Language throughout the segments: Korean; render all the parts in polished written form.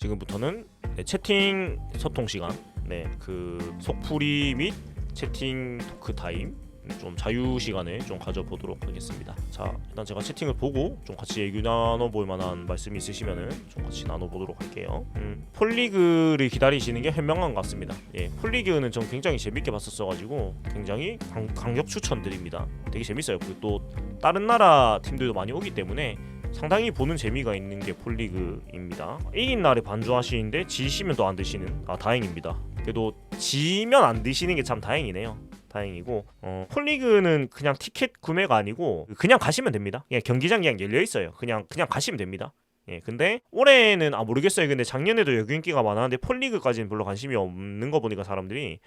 지금부터는 채팅 소통 시간, 그 속풀이 및 채팅 토크 타임, 좀 자유 시간을 좀 가져보도록 하겠습니다. 자, 일단 제가 채팅을 보고 좀 같이 얘기 나눠볼 만한 말씀이 있으시면은 좀 같이 나눠보도록 할게요. 폴리그를 기다리시는 게 현명한 것 같습니다. 예, 폴리그는 전 굉장히 재밌게 봤었어가지고 굉장히 강력 추천드립니다. 되게 재밌어요. 그리고 또 다른 나라 팀들도 많이 오기 때문에 상당히 보는 재미가 있는 게 폴리그입니다. 이긴 날에 반주하시는데 지시면 또 안 드시는, 다행입니다. 그래도 지면 안 드시는 게 참 다행이네요. 다행이고, 폴리그는 그냥 티켓 구매가 아니고 그냥 가시면 됩니다. 예, 경기장 그냥 열려 있어요. 그냥 가시면 됩니다. 예, 근데 올해는 모르겠어요. 근데 작년에도 여기 인기가 많았는데 폴리그까지는 별로 관심이 없는 거 보니까 사람들이,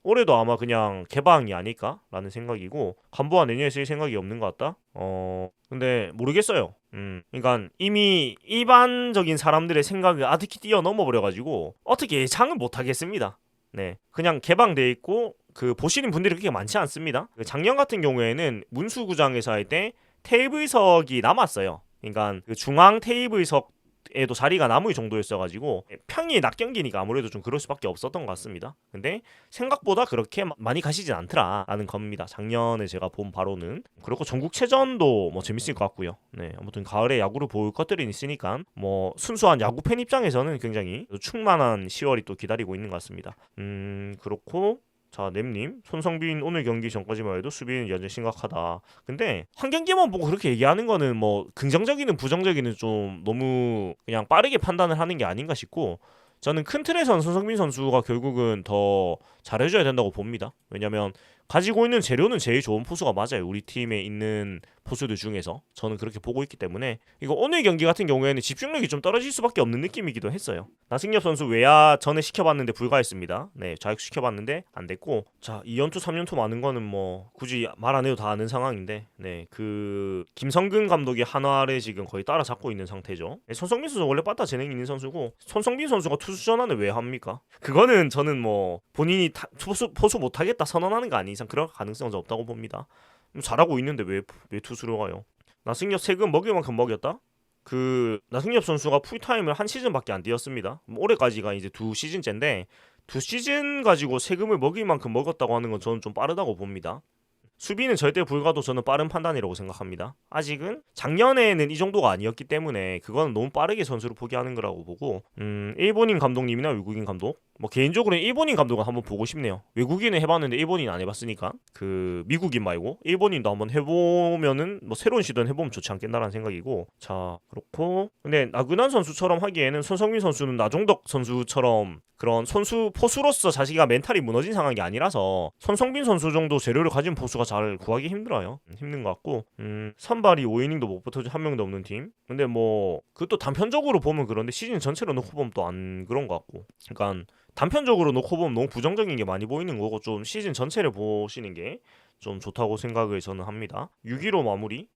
올해도 아마 그냥 개방이 아닐까라는 생각이고, 간부와 내년에 쓸 생각이 없는 것 같다. 근데 모르겠어요. 그러니까 이미 일반적인 사람들의 생각을 아득히 뛰어넘어 버려가지고 어떻게 예상은 못 하겠습니다. 그냥 개방돼 있고 그 보시는 분들이 그렇게 많지 않습니다. 작년 같은 경우에는 문수구장에서 할 때 테이블석이 남았어요. 그러니까 그 중앙 테이블석에도 자리가 남을 정도였어가지고 평일 낮 경기니까 아무래도 좀 그럴 수밖에 없었던 것 같습니다. 근데 생각보다 그렇게 많이 가시진 않더라라는 겁니다. 작년에 제가 본 바로는. 그리고 전국체전도 뭐 재밌을 것 같고요. 아무튼 가을에 야구를 볼 것들이 있으니까 뭐 순수한 야구 팬 입장에서는 굉장히 충만한 10월이 또 기다리고 있는 것 같습니다. 그렇고, 자, nem님, 손성빈 오늘 경기 전까지만 해도 수비는 여전히 심각하다. 근데 한 경기만 보고 그렇게 얘기하는 거는 뭐 긍정적이든 부정적이든 좀 너무 그냥 빠르게 판단을 하는 게 아닌가 싶고, 저는 큰 틀에서는 손성빈 선수가 결국은 더 잘해줘야 된다고 봅니다. 왜냐면 가지고 있는 재료는 제일 좋은 포수가 맞아요. 우리 팀에 있는 포수들 중에서 저는 그렇게 보고 있기 때문에 이거 오늘 경기 같은 경우에는 집중력이 좀 떨어질 수밖에 없는 느낌이기도 했어요. 나승엽 선수 외야 전에 시켜봤는데 불가했습니다. 좌익 시켜봤는데 안 됐고, 자, 2연투 3연투 많은 거는 뭐 굳이 말 안 해도 다 아는 상황인데, 그 김성근 감독의 한화를 지금 거의 따라잡고 있는 상태죠. 손성빈 선수 원래 빠따 재능 있는 선수고, 손성빈 선수가 투수 전환을 왜 합니까? 그거는 저는 뭐 본인이 포수 못하겠다 선언하는 거 아닌 이상 그럴 가능성은 없다고 봅니다. 잘하고 있는데 왜 투수로 가요? 나승엽 세금 먹일 만큼 먹였다? 그 나승엽 선수가 풀타임을 한 시즌밖에 안 뛰었습니다. 올해까지가 이제 2시즌째인데 2시즌 가지고 세금을 먹일 만큼 먹었다고 하는 건 저는 좀 빠르다고 봅니다. 수비는 절대 불가도 저는 빠른 판단이라고 생각합니다. 아직은 작년에는 이 정도가 아니었기 때문에 그거는 너무 빠르게 선수를 포기하는 거라고 보고, 일본인 감독님이나 외국인 감독, 뭐 개인적으로는 일본인 감독은 한번 보고 싶네요. 외국인은 해봤는데 일본인 안 해봤으니까 그 미국인 말고 일본인도 한번 해보면은 뭐 새로운 시도는 해보면 좋지 않겠나라는 생각이고, 자, 그렇고, 근데 나그난 선수처럼 하기에는 손성민 선수는 나종덕 선수처럼 그런 선수 포수로서 자기가 멘탈이 무너진 상황이 아니라서 손성빈 선수 정도 재료를 가진 포수가 잘 구하기 힘들어요. 힘든 것 같고, 선발이 5이닝도 못 버텨준 한 명도 없는 팀. 근데 뭐 그것도 단편적으로 보면 그런데 시즌 전체로 놓고 보면 또 안 그런 것 같고, 그러니까 단편적으로 놓고 보면 너무 부정적인 게 많이 보이는 거고, 좀 시즌 전체를 보시는 게 좀 좋다고 생각을 저는 합니다. 6위로 마무리.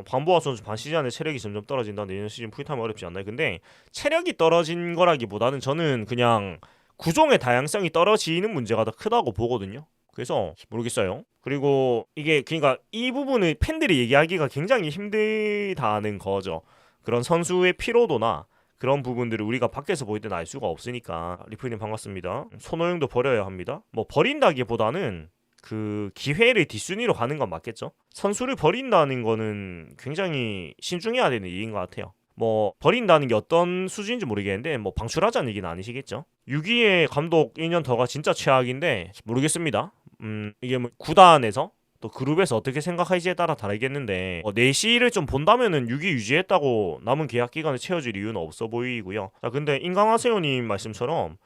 반보아 선수 반 시즌 안에 체력이 점점 떨어진다. 내년 시즌 풀타임 어렵지 않나요? 근데 체력이 떨어진 거라기보다는 저는 그냥 구종의 다양성이 떨어지는 문제가 더 크다고 보거든요. 그래서 모르겠어요. 그리고 이게 그러니까 이 부분을 팬들이 얘기하기가 굉장히 힘들다는 거죠. 그런 선수의 피로도나 그런 부분들을 우리가 밖에서 보일 때는 알 수가 없으니까. 리플님 반갑습니다. 손호영도 버려야 합니다. 뭐 버린다기보다는 그 기회를 뒷순위로 가는 건 맞겠죠. 선수를 버린다는 거는 굉장히 신중해야 되는 일인 것 같아요. 뭐 버린다는 게 어떤 수준인지 모르겠는데 뭐 방출하자는 얘기는 아니시겠죠. 6위의 감독 1년 더가 진짜 최악인데 모르겠습니다. 이게 뭐 구단에서 또 그룹에서 어떻게 생각하지에 따라 다르겠는데, 내실을 좀 본다면은 6위 유지했다고 남은 계약 기간을 채워줄 이유는 없어 보이고요. 자, 근데 인강하세요님 말씀처럼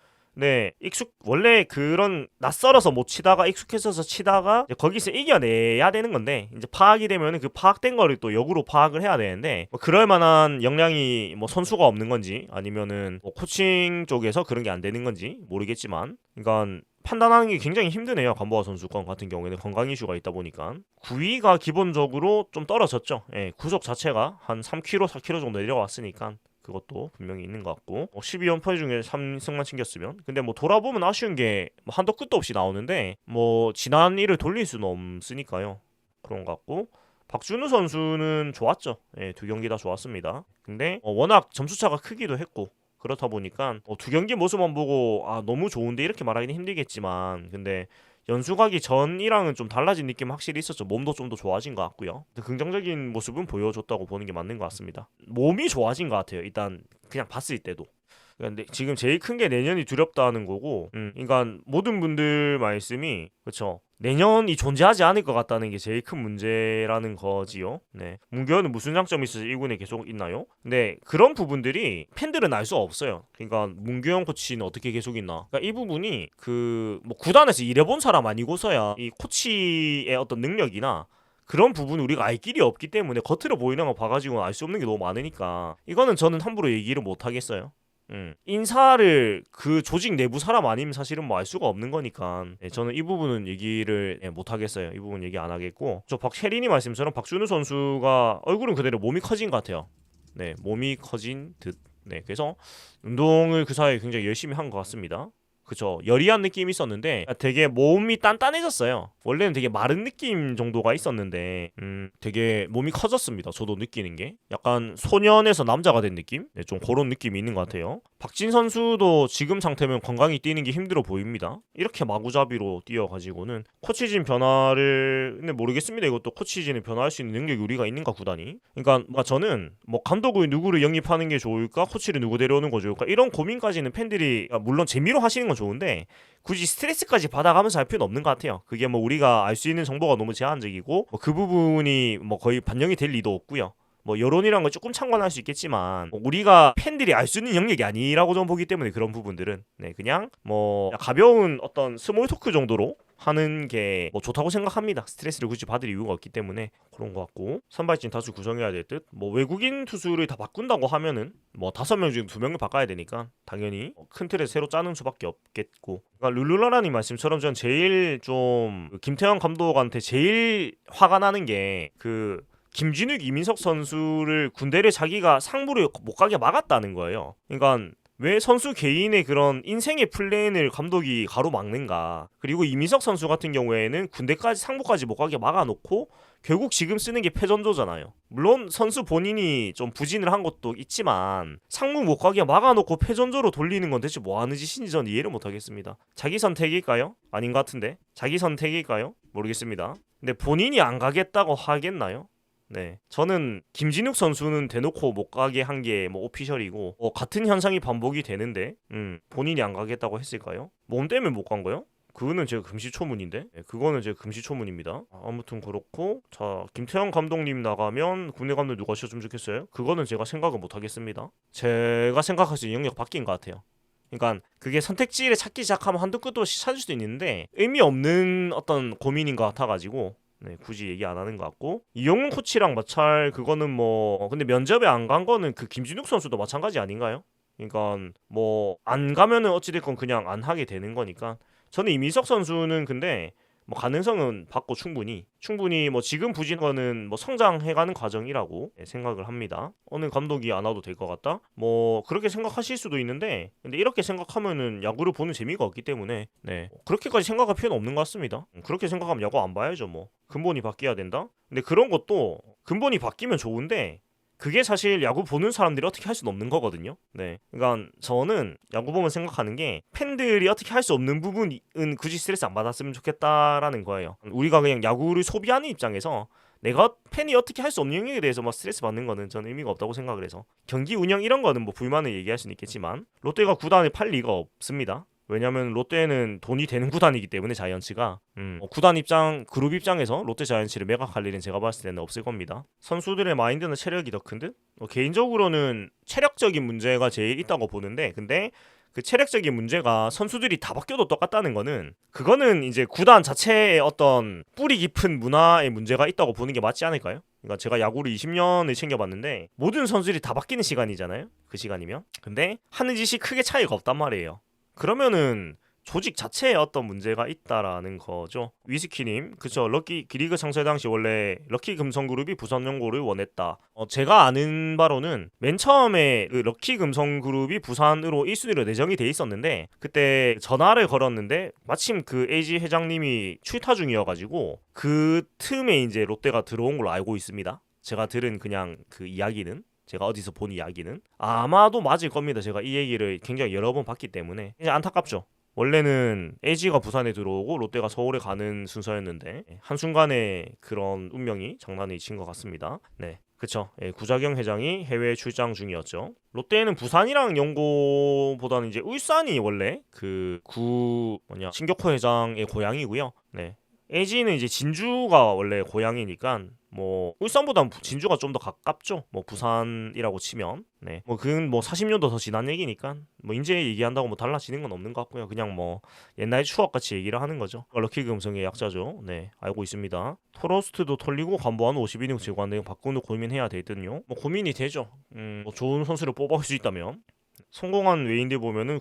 원래 그런 낯설어서 못 치다가 익숙해져서 치다가 거기서 이겨내야 되는 건데, 이제 파악이 되면은 그 파악된 거를 또 역으로 파악을 해야 되는데, 뭐 그럴 만한 역량이 뭐 선수가 없는 건지 아니면은 뭐 코칭 쪽에서 그런 게 안 되는 건지 모르겠지만, 그러니까 판단하는 게 굉장히 힘드네요. 간보아 선수 같은 경우에는 건강 이슈가 있다 보니까 9위가 기본적으로 좀 떨어졌죠. 구속 자체가 한 3kg, 4kg 정도 내려왔으니까 그것도 분명히 있는 것 같고, 12연패 중에 3승만 챙겼으면, 근데 뭐 돌아보면 아쉬운 게 뭐 한도 끝도 없이 나오는데 뭐 지난 일을 돌릴 수는 없으니까요. 그런 것 같고, 박준우 선수는 좋았죠. 두 경기 다 좋았습니다. 근데 워낙 점수차가 크기도 했고, 그렇다 보니까 두 경기 모습만 보고 너무 좋은데 이렇게 말하기는 힘들겠지만, 근데 연수 가기 전이랑은 좀 달라진 느낌 확실히 있었죠. 몸도 좀 더 좋아진 것 같고요. 긍정적인 모습은 보여줬다고 보는 게 맞는 것 같습니다. 몸이 좋아진 것 같아요. 일단 그냥 봤을 때도. 근데 지금 제일 큰 게 내년이 두렵다는 거고, 그러니까 모든 분들 말씀이 그렇죠. 내년이 존재하지 않을 것 같다는 게 제일 큰 문제라는 거지요. 네. 문규현은 무슨 장점이 있어서 1군에 계속 있나요? 근데 그런 부분들이 팬들은 알 수 없어요. 그러니까 문규현 코치는 어떻게 계속 있나? 그러니까 이 부분이 뭐 구단에서 일해본 사람 아니고서야 이 코치의 어떤 능력이나 그런 부분 우리가 알 길이 없기 때문에 겉으로 보이는 거 봐가지고 알 수 없는 게 너무 많으니까 이거는 저는 함부로 얘기를 못 하겠어요. 인사를 그 조직 내부 사람 아니면 사실은 뭐 알 수가 없는 거니까 저는 이 부분은 얘기를 못 하겠어요. 이 부분 얘기 안 하겠고, 저 박혜린이 말씀처럼 박준우 선수가 얼굴은 그대로 몸이 커진 것 같아요. 네, 몸이 커진 듯. 네, 그래서 운동을 그 사이에 굉장히 열심히 한 것 같습니다. 그쵸, 여리한 느낌이 있었는데 되게 몸이 단단해졌어요. 원래는 되게 마른 느낌 정도가 있었는데 되게 몸이 커졌습니다. 저도 느끼는 게 약간 소년에서 남자가 된 느낌? 네, 좀 그런 느낌이 있는 것 같아요. 박진 선수도 지금 상태면 건강히 뛰는 게 힘들어 보입니다. 이렇게 마구잡이로 뛰어가지고는 코치진 변화를, 근데 모르겠습니다. 이것도 코치진을 변화할 수 있는 능력이 우리가 있는가, 구단이. 그러니까 저는 뭐 감독을 누구를 영입하는 게 좋을까, 코치를 누구 데려오는 거 좋을까, 이런 고민까지는 팬들이 물론 재미로 하시는 건 좋은데 굳이 스트레스까지 받아가면서 할 필요는 없는 것 같아요. 그게 뭐 우리가 알 수 있는 정보가 너무 제한적이고 그 부분이 뭐 거의 반영이 될 리도 없고요. 뭐 여론이란 건 조금 참관할 수 있겠지만 우리가 팬들이 알 수 있는 영역이 아니라고 저는 보기 때문에 그런 부분들은 그냥 뭐 가벼운 어떤 스몰 토크 정도로 하는 게 뭐 좋다고 생각합니다. 스트레스를 굳이 받을 이유가 없기 때문에 그런 것 같고, 선발진 다수 구성해야 될 듯. 뭐 외국인 투수를 다 바꾼다고 하면은 뭐 5명 중에 2명을 바꿔야 되니까 당연히 큰 틀에 새로 짜는 수밖에 없겠고, 그러니까 룰루라라님 말씀처럼 전 제일 좀 김태형 감독한테 제일 화가 나는 게 김진욱, 이민석 선수를 군대를 자기가 상무를 못 가게 막았다는 거예요. 그러니까 왜 선수 개인의 그런 인생의 플랜을 감독이 가로막는가. 그리고 이민석 선수 같은 경우에는 군대까지, 상무까지 못 가게 막아놓고 결국 지금 쓰는 게 패전조잖아요. 물론 선수 본인이 좀 부진을 한 것도 있지만 상무 못 가게 막아놓고 패전조로 돌리는 건 대체 뭐 하는 짓인지 전 이해를 못 하겠습니다. 자기 선택일까요? 아닌 것 같은데. 자기 선택일까요? 모르겠습니다. 근데 본인이 안 가겠다고 하겠나요? 네, 저는 김진욱 선수는 대놓고 못 가게 한 게 뭐 오피셜이고 같은 현상이 반복이 되는데 본인이 안 가겠다고 했을까요? 몸 때문에 못 간 거요? 그거는 제가 금시초문인데. 그거는 제가 금시초문입니다. 아무튼 그렇고, 자, 김태형 감독님 나가면 국내 감독 누가 씌워주면 좋겠어요? 그거는 제가 생각을 못 하겠습니다. 제가 생각할 수 있는 영역 바뀐 것 같아요. 그러니까 그게 선택지를 찾기 시작하면 한두 끝도 없이 찾을 수도 있는데 의미 없는 어떤 고민인 것 같아가지고 굳이 얘기 안 하는 것 같고, 이영훈 코치랑 마찰, 그거는 뭐 근데 면접에 안 간 거는 그 김진욱 선수도 마찬가지 아닌가요? 그러니까 뭐 안 가면은 어찌됐건 그냥 안 하게 되는 거니까 저는 이민석 선수는 근데 뭐 가능성은 받고 충분히 뭐 지금 부진 거는 뭐 성장해가는 과정이라고 생각을 합니다. 어느 감독이 안 와도 될 것 같다? 뭐 그렇게 생각하실 수도 있는데, 근데 이렇게 생각하면은 야구를 보는 재미가 없기 때문에 그렇게까지 생각할 필요는 없는 것 같습니다. 그렇게 생각하면 야구 안 봐야죠. 뭐 근본이 바뀌어야 된다? 근데 그런 것도 근본이 바뀌면 좋은데 그게 사실 야구 보는 사람들이 어떻게 할 수는 없는 거거든요. 그러니까 저는 야구 보면 생각하는 게 팬들이 어떻게 할 수 없는 부분은 굳이 스트레스 안 받았으면 좋겠다라는 거예요. 우리가 그냥 야구를 소비하는 입장에서 내가 팬이 어떻게 할 수 없는 영역에 대해서 막 스트레스 받는 거는 저는 의미가 없다고 생각을 해서, 경기 운영 이런 거는 뭐 불만을 얘기할 수는 있겠지만 롯데가 구단을 팔 리가 없습니다. 왜냐면 롯데는 돈이 되는 구단이기 때문에 자이언츠가 구단 입장, 그룹 입장에서 롯데 자이언츠를 매각할 일은 제가 봤을 때는 없을 겁니다. 선수들의 마인드는 체력이 더 큰 듯? 개인적으로는 체력적인 문제가 제일 있다고 보는데, 근데 그 체력적인 문제가 선수들이 다 바뀌어도 똑같다는 거는 그거는 이제 구단 자체의 어떤 뿌리 깊은 문화의 문제가 있다고 보는 게 맞지 않을까요? 그러니까 제가 야구를 20년을 챙겨봤는데 모든 선수들이 다 바뀌는 시간이잖아요. 그 시간이면. 근데 하는 짓이 크게 차이가 없단 말이에요. 그러면은 조직 자체에 어떤 문제가 있다라는 거죠. 위스키님, 그쵸, 럭키 리그 창설 당시 원래 럭키 금성그룹이 부산 연고를 원했다. 제가 아는 바로는 맨 처음에 그 럭키 금성그룹이 부산으로 1순위로 내정이 돼 있었는데 그때 전화를 걸었는데 마침 그 AG 회장님이 출타 중이어가지고 그 틈에 이제 롯데가 들어온 걸로 알고 있습니다. 제가 들은 그냥 그 이야기는. 제가 어디서 본 이야기는 아마도 맞을 겁니다. 제가 이 얘기를 굉장히 여러 번 봤기 때문에 이제 안타깝죠. 원래는 LG가 부산에 들어오고 롯데가 서울에 가는 순서였는데 한순간에 그런 운명이 장난이 친 것 같습니다. 네. 그쵸. 예, 구자경 회장이 해외 출장 중이었죠. 롯데는 부산이랑 연고보다는 이제 울산이 원래 신격호 회장의 고향이고요. 네. LG는 이제 진주가 원래 고향이니까 뭐 울산보다는 진주가 좀 더 가깝죠. 뭐 부산이라고 치면 뭐 그건 뭐 40년도 더 지난 얘기니까 뭐 이제 얘기한다고 뭐 달라지는 건 없는 것 같고요. 그냥 뭐 옛날 추억같이 얘기를 하는 거죠. 럭키 금성의 약자죠. 네, 알고 있습니다. 토로스트도 털리고 간보한 52등 제거한 등 바꾸는 고민해야 되거든요. 뭐 고민이 되죠. 뭐 좋은 선수를 뽑아올 수 있다면. 성공한 외인들 보면은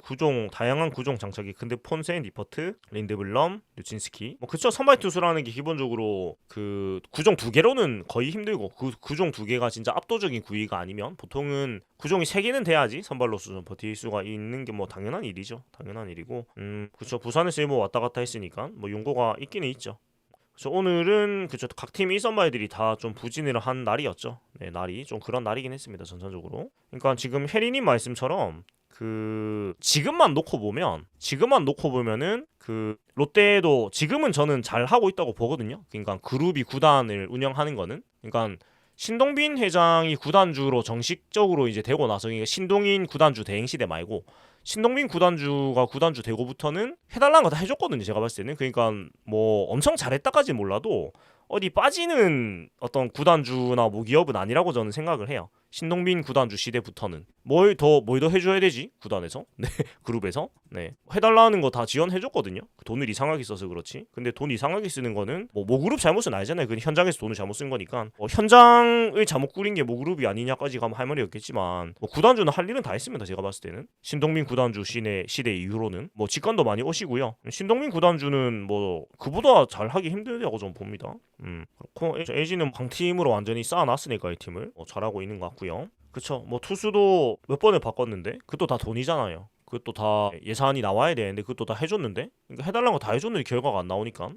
다양한 구종 장착이 근데 폰세, 니퍼트, 린드블럼, 뉴친스키 뭐 그쵸. 선발 투수라는 게 기본적으로 그 구종 두 개로는 거의 힘들고 그 구종 두 개가 진짜 압도적인 구위가 아니면 보통은 구종이 세 개는 돼야지 선발로서 좀 버틸 수가 있는 게 뭐 당연한 일이죠. 당연한 일이고 그쵸. 부산에서 일본 왔다 갔다 했으니까 뭐 용고가 있기는 있죠. 그래서 오늘은 그쵸. 각 팀 1선발들이 다 좀 부진을 한 날이었죠. 네, 날이 좀 그런 날이긴 했습니다. 전반적으로. 그러니까 지금 혜리님 말씀처럼 지금만 놓고 보면은 그 롯데도 지금은 저는 잘 하고 있다고 보거든요. 그러니까 그룹이 구단을 운영하는 거는 그러니까 신동빈 회장이 구단주로 정식적으로 이제 되고 나서 그러니까 신동인 구단주 대행 시대 말고 신동빈 구단주가 구단주 되고부터는 해달라는 거 다 해줬거든요. 제가 봤을 때는 그러니까 뭐 엄청 잘했다까지 몰라도 어디 빠지는 어떤 구단주나 뭐 기업은 아니라고 저는 생각을 해요. 신동빈 구단주 시대부터는 뭘 더 해줘야 되지 구단에서 네 그룹에서 네 해달라는 거 다 지원해줬거든요. 돈을 이상하게 써서 그렇지. 근데 돈 이상하게 쓰는 거는 뭐 모그룹 잘못은 아니잖아요. 그 현장에서 돈을 잘못 쓴 거니까 현장을 잘못 꾸린 게 모그룹이 아니냐까지 가면 할 말이 없겠지만 뭐 구단주는 할 일은 다 했습니다. 제가 봤을 때는 신동빈 구단주 시대 이후로는 뭐 직관도 많이 오시고요. 신동빈 구단주는 뭐 그보다 잘하기 힘들다고 저는 봅니다. 그렇고 LG는 강팀으로 완전히 쌓아놨으니까 이 팀을 잘하고 있는 것 같고요. 그쵸. 뭐 투수도 몇 번을 바꿨는데 그것도 다 돈이잖아요. 그것도 다 예산이 나와야 되는데 그것도 다 해줬는데 그러니까 해달라는 거 다 해줬는데 결과가 안 나오니까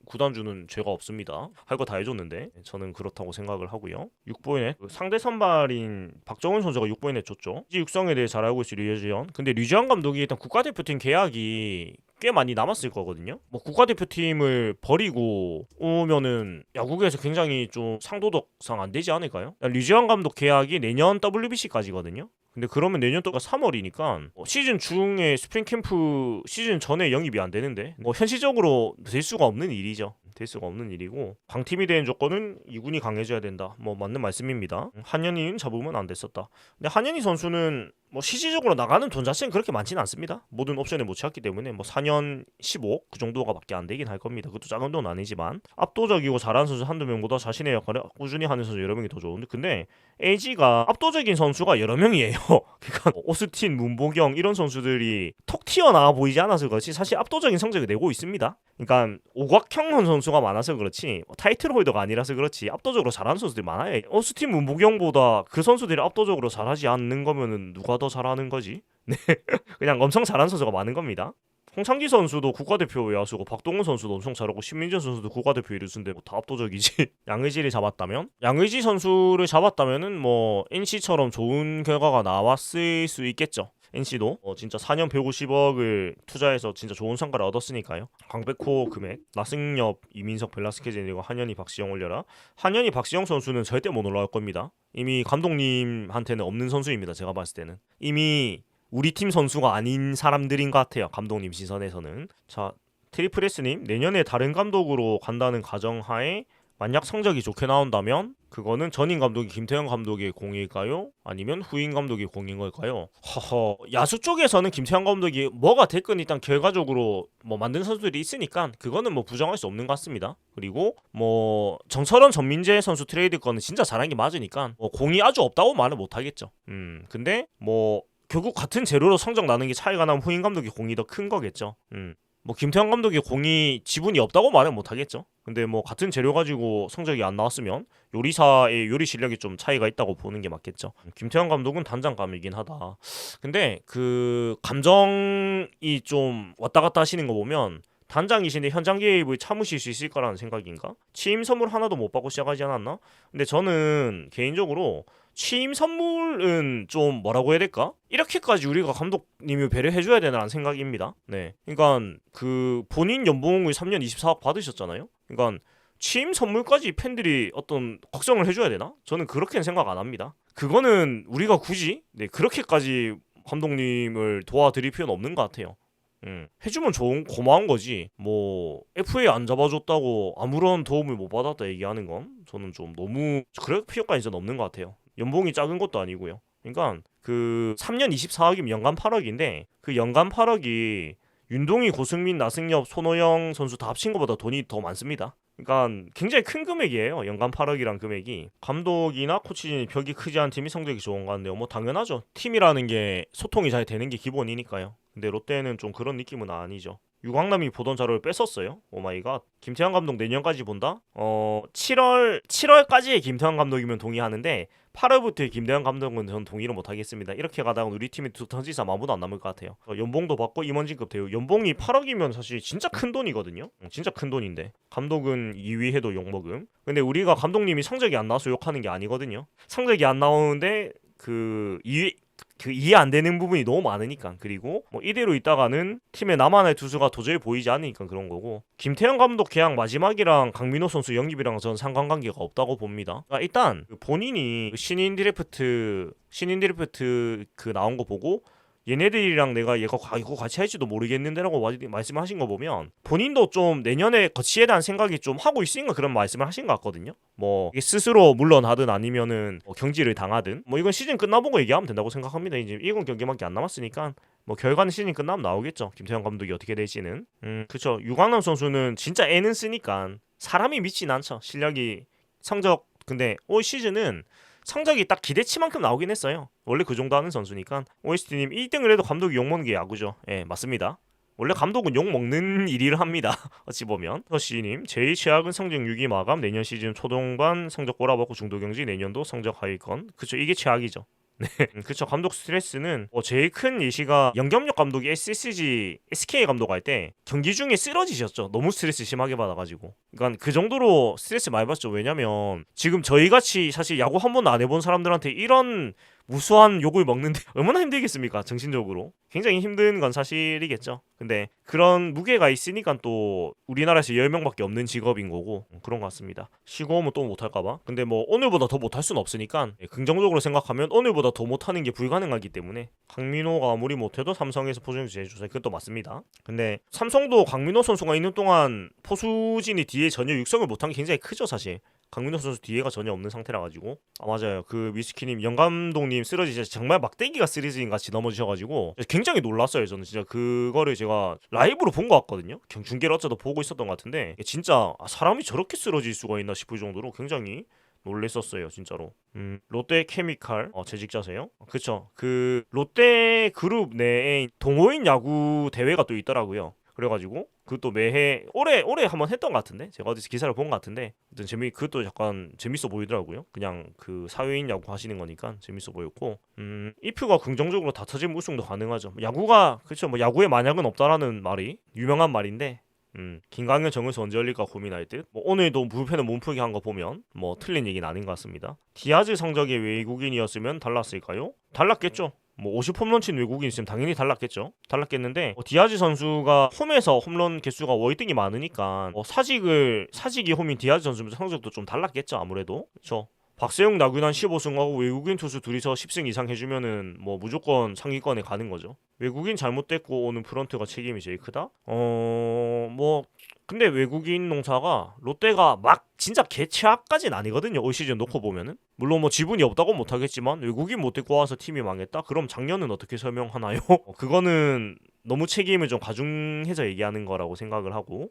구단주는 죄가 없습니다. 할 거 다 해줬는데 저는 그렇다고 생각을 하고요. 6보이넷 상대 선발인 박정훈 선수가 6보이넷 줬죠. 육성에 대해 잘 알고 있어요. 류지현. 근데 류지현 감독이 일단 국가대표팀 계약이 꽤 많이 남았을 거거든요. 뭐 국가대표팀을 버리고 오면은 야구계에서 굉장히 좀 상도덕상 안 되지 않을까요? 류지현 감독 계약이 내년 WBC까지거든요. 근데 그러면 내년 또가 3월이니까 시즌 중에 스프링 캠프 시즌 전에 영입이 안 되는데 뭐 현실적으로 될 수가 없는 일이죠. 될 수가 없는 일이고 강팀이 되는 조건은 2군이 강해져야 된다. 뭐 맞는 말씀입니다. 한현희는 잡으면 안 됐었다. 근데 한현희 선수는 뭐 실질적으로 나가는 돈 자체는 그렇게 많지는 않습니다. 모든 옵션을 못 찾기 때문에 뭐 4년 15억 그 정도가 밖에 안 되긴 할 겁니다. 그것도 작은 돈은 아니지만 압도적이고 잘하는 선수 한두 명보다 자신의 역할을 꾸준히 하는 선수 여러 명이 더 좋은데 근데 LG가 압도적인 선수가 여러 명이에요. 그러니까 오스틴, 문보경 이런 선수들이 톡 튀어나와 보이지 않아서 그렇지 사실 압도적인 성적을 내고 있습니다. 그러니까 오곽형 선수가 많아서 그렇지 타이틀 홀더가 아니라서 그렇지 압도적으로 잘하는 선수들이 많아요. 오스틴, 문보경보다 그 선수들이 압도적으로 잘하지 않는 거면은 누가 더 잘하는 거지? 네, 그냥 엄청 잘하는 선수가 많은 겁니다. 홍창기 선수도 국가대표 야수고 박동훈 선수도 엄청 잘하고 신민준 선수도 국가대표 이루수인데 뭐 다 압도적이지. 양의지 선수를 잡았다면은 뭐 NC처럼 좋은 결과가 나왔을 수 있겠죠. NC도 진짜 4년 150억을 투자해서 진짜 좋은 성과를 얻었으니까요. 강백호 금액, 나승엽, 이민석, 벨라스케제 그리고 한현희, 박시영 올려라. 한현희, 박시영 선수는 절대 못 올라올 겁니다. 이미 감독님한테는 없는 선수입니다. 제가 봤을 때는 이미 우리 팀 선수가 아닌 사람들인 것 같아요. 감독님 시선에서는. 자, 트리플스님 내년에 다른 감독으로 간다는 가정하에 만약 성적이 좋게 나온다면 그거는 전임 감독이 김태형 감독의 공일까요? 아니면 후임 감독의 공인 걸까요? 야수 쪽에서는 김태형 감독이 뭐가 됐건 일단 결과적으로 뭐 만든 선수들이 있으니까 그거는 뭐 부정할 수 없는 것 같습니다. 그리고 뭐 정철원, 전민재 선수 트레이드 건은 진짜 잘한 게 맞으니까 뭐 공이 아주 없다고 말을 못 하겠죠. 근데 뭐 결국 같은 재료로 성적 나는 게 차이가 나면 후임 감독의 공이 더 큰 거겠죠. 뭐 김태형 감독의 공이 지분이 없다고 말은 못 하겠죠. 근데 뭐 같은 재료 가지고 성적이 안 나왔으면 요리사의 요리 실력이 좀 차이가 있다고 보는 게 맞겠죠. 김태형 감독은 단장감이긴 하다. 근데 그 감정이 좀 왔다 갔다 하시는 거 보면 단장이신데 현장 개입을 참으실 수 있을 거라는 생각인가? 취임 선물 하나도 못 받고 시작하지 않았나? 근데 저는 개인적으로 취임 선물은 좀 뭐라고 해야 될까? 이렇게까지 우리가 감독님을 배려해줘야 되나라는 생각입니다. 네, 그러니까 그 본인 연봉을 3년 24억 받으셨잖아요. 그러니까 취임 선물까지 팬들이 어떤 걱정을 해줘야 되나? 저는 그렇게는 생각 안 합니다. 그거는 우리가 굳이 그렇게까지 감독님을 도와드릴 필요는 없는 것 같아요. 해주면 좋은 고마운 거지. 뭐 FA 안 잡아줬다고 아무런 도움을 못 받았다 얘기하는 건 저는 좀 너무 그럴 필요까지 는 없는 것 같아요. 연봉이 작은 것도 아니고요. 그러니까 그 3년 24억이면 연간 8억인데 그 연간 8억이 윤동희, 고승민, 나승엽, 손호영 선수 다 합친 것보다 돈이 더 많습니다. 그러니까 굉장히 큰 금액이에요. 연간 8억이란 금액이. 감독이나 코치진이 벽이 크지 않은 팀이 성적이 좋은 거 같네요. 뭐 당연하죠. 팀이라는 게 소통이 잘 되는 게 기본이니까요. 근데 롯데는 좀 그런 느낌은 아니죠. 유광남이 보던 자료를 뺐었어요. 오마이갓. 김태형 감독 내년까지 본다? 7월까지의 김태형 감독이면 동의하는데 8월부터의 김대현 감독은 전 동의를 못하겠습니다. 이렇게 가다가 우리 팀이 두 던지삼 아무도 안 남을 것 같아요. 연봉도 받고 임원진급 대우. 연봉이 8억이면 사실 진짜 큰 돈이거든요. 진짜 큰 돈인데 감독은 2위 해도 욕먹음. 근데 우리가 감독님이 성적이 안 나와서 욕하는 게 아니거든요. 성적이 안 나오는데 그 이해 안 되는 부분이 너무 많으니까. 그리고 뭐 이대로 있다가는 팀의 나만의 투수가 도저히 보이지 않으니까 그런 거고. 김태형 감독 계약 마지막이랑 강민호 선수 영입이랑 전 상관관계가 없다고 봅니다. 일단 본인이 신인 드래프트 그 나온 거 보고 얘네들이랑 내가 이거 같이 할지도 모르겠는데라고 말씀을 하신 거 보면 본인도 좀 내년에 거치에 대한 생각이 좀 하고 있으니까 그런 말씀을 하신 것 같거든요. 뭐 이게 스스로 물러나든 아니면은 뭐 경질을 당하든 뭐 이건 시즌 끝나보고 얘기하면 된다고 생각합니다. 이제 이건 경기밖에 안 남았으니까 뭐 결과는 시즌 끝나면 나오겠죠. 김태형 감독이 어떻게 될지는. 그쵸. 유광남 선수는 진짜 애는 쓰니까 사람이 믿진 않죠. 실력이 성적 근데 올 시즌은 성적이 딱 기대치만큼 나오긴 했어요. 원래 그 정도 하는 선수니까. OST님 1등을 해도 감독이 욕먹는 게 야구죠. 예, 맞습니다. 원래 감독은 욕먹는 일을 합니다. 어찌 보면. 허씨님 제일 최악은 성적 6위 마감. 내년 시즌 초동반 성적 꼬라박고 중도경기. 내년도 성적 하위권. 그쵸, 이게 최악이죠. 네, 그쵸. 감독 스트레스는 제일 큰 예시가 영겸력 감독이 SK 감독 할 때 경기 중에 쓰러지셨죠. 너무 스트레스 심하게 받아가지고. 그러니까 그 정도로 스트레스 많이 받죠. 왜냐면 지금 저희같이 사실 야구 한 번도 안 해본 사람들한테 이런 무수한 욕을 먹는데 얼마나 힘들겠습니까? 정신적으로 굉장히 힘든 건 사실이겠죠. 근데 그런 무게가 있으니까 또 우리나라에서 10명밖에 없는 직업인 거고 그런 것 같습니다. 쉬고 오면 또 못할까봐. 근데 뭐 오늘보다 더 못할 수는 없으니까 긍정적으로 생각하면 오늘보다 더 못하는 게 불가능하기 때문에 강민호가 아무리 못해도 삼성에서 포수진이 제일 좋다. 그것도 맞습니다. 근데 삼성도 강민호 선수가 있는 동안 포수진이 뒤에 전혀 육성을 못한 게 굉장히 크죠. 사실 강민호 선수 뒤에가 전혀 없는 상태라 가지고. 맞아요. 그 미스키님 영감독님 쓰러지셔서 정말 막대기가 쓰러진 같이 넘어지셔가지고 굉장히 놀랐어요. 저는 진짜 그거를 제가 라이브로 본 것 같거든요. 중계를 어쩌다 보고 있었던 것 같은데 진짜 사람이 저렇게 쓰러질 수가 있나 싶을 정도로 굉장히 놀랬었어요. 진짜로. 롯데 케미칼 재직자세요? 그쵸. 그 롯데 그룹 내에 동호인 야구 대회가 또 있더라고요. 그래가지고 그것도 매해 올해 한번 했던 것 같은데 제가 어디서 기사를 본 것 같은데 그것도 약간 재밌어 보이더라고요. 그냥 그 사회인 야구 하시는 거니까 재밌어 보였고 이프가 긍정적으로 다 터지면 우승도 가능하죠. 야구가 그쵸. 뭐 야구에 만약은 없다라는 말이 유명한 말인데 김강현 정은수 언제 열릴까 고민할 듯. 뭐 오늘도 불펜에 몸풀기 한 거 보면 뭐 틀린 얘기는 아닌 것 같습니다. 디아즈 성적이 외국인이었으면 달랐을까요? 달랐겠죠. 뭐 50 홈런 친 외국인 있으면 당연히 달랐겠는데 디아즈 선수가 홈에서 홈런 개수가 월등히 많으니까 사직이 홈인 디아즈 선수 성적도 좀 달랐겠죠. 아무래도 그렇죠. 박세웅 나균환 15승하고 외국인 투수 둘이서 10승 이상 해주면은 뭐 무조건 상위권에 가는 거죠. 외국인 잘못됐고 오는 프런트가 책임이 제일 크다? 뭐 근데 외국인 농사가 롯데가 막 진짜 개최악까지는 아니거든요. 올 시즌 놓고 보면은. 물론 뭐 지분이 없다고 못하겠지만 외국인 못 데리고 와서 팀이 망했다? 그럼 작년은 어떻게 설명하나요? 그거는 너무 책임을 좀 가중해서 얘기하는 거라고 생각을 하고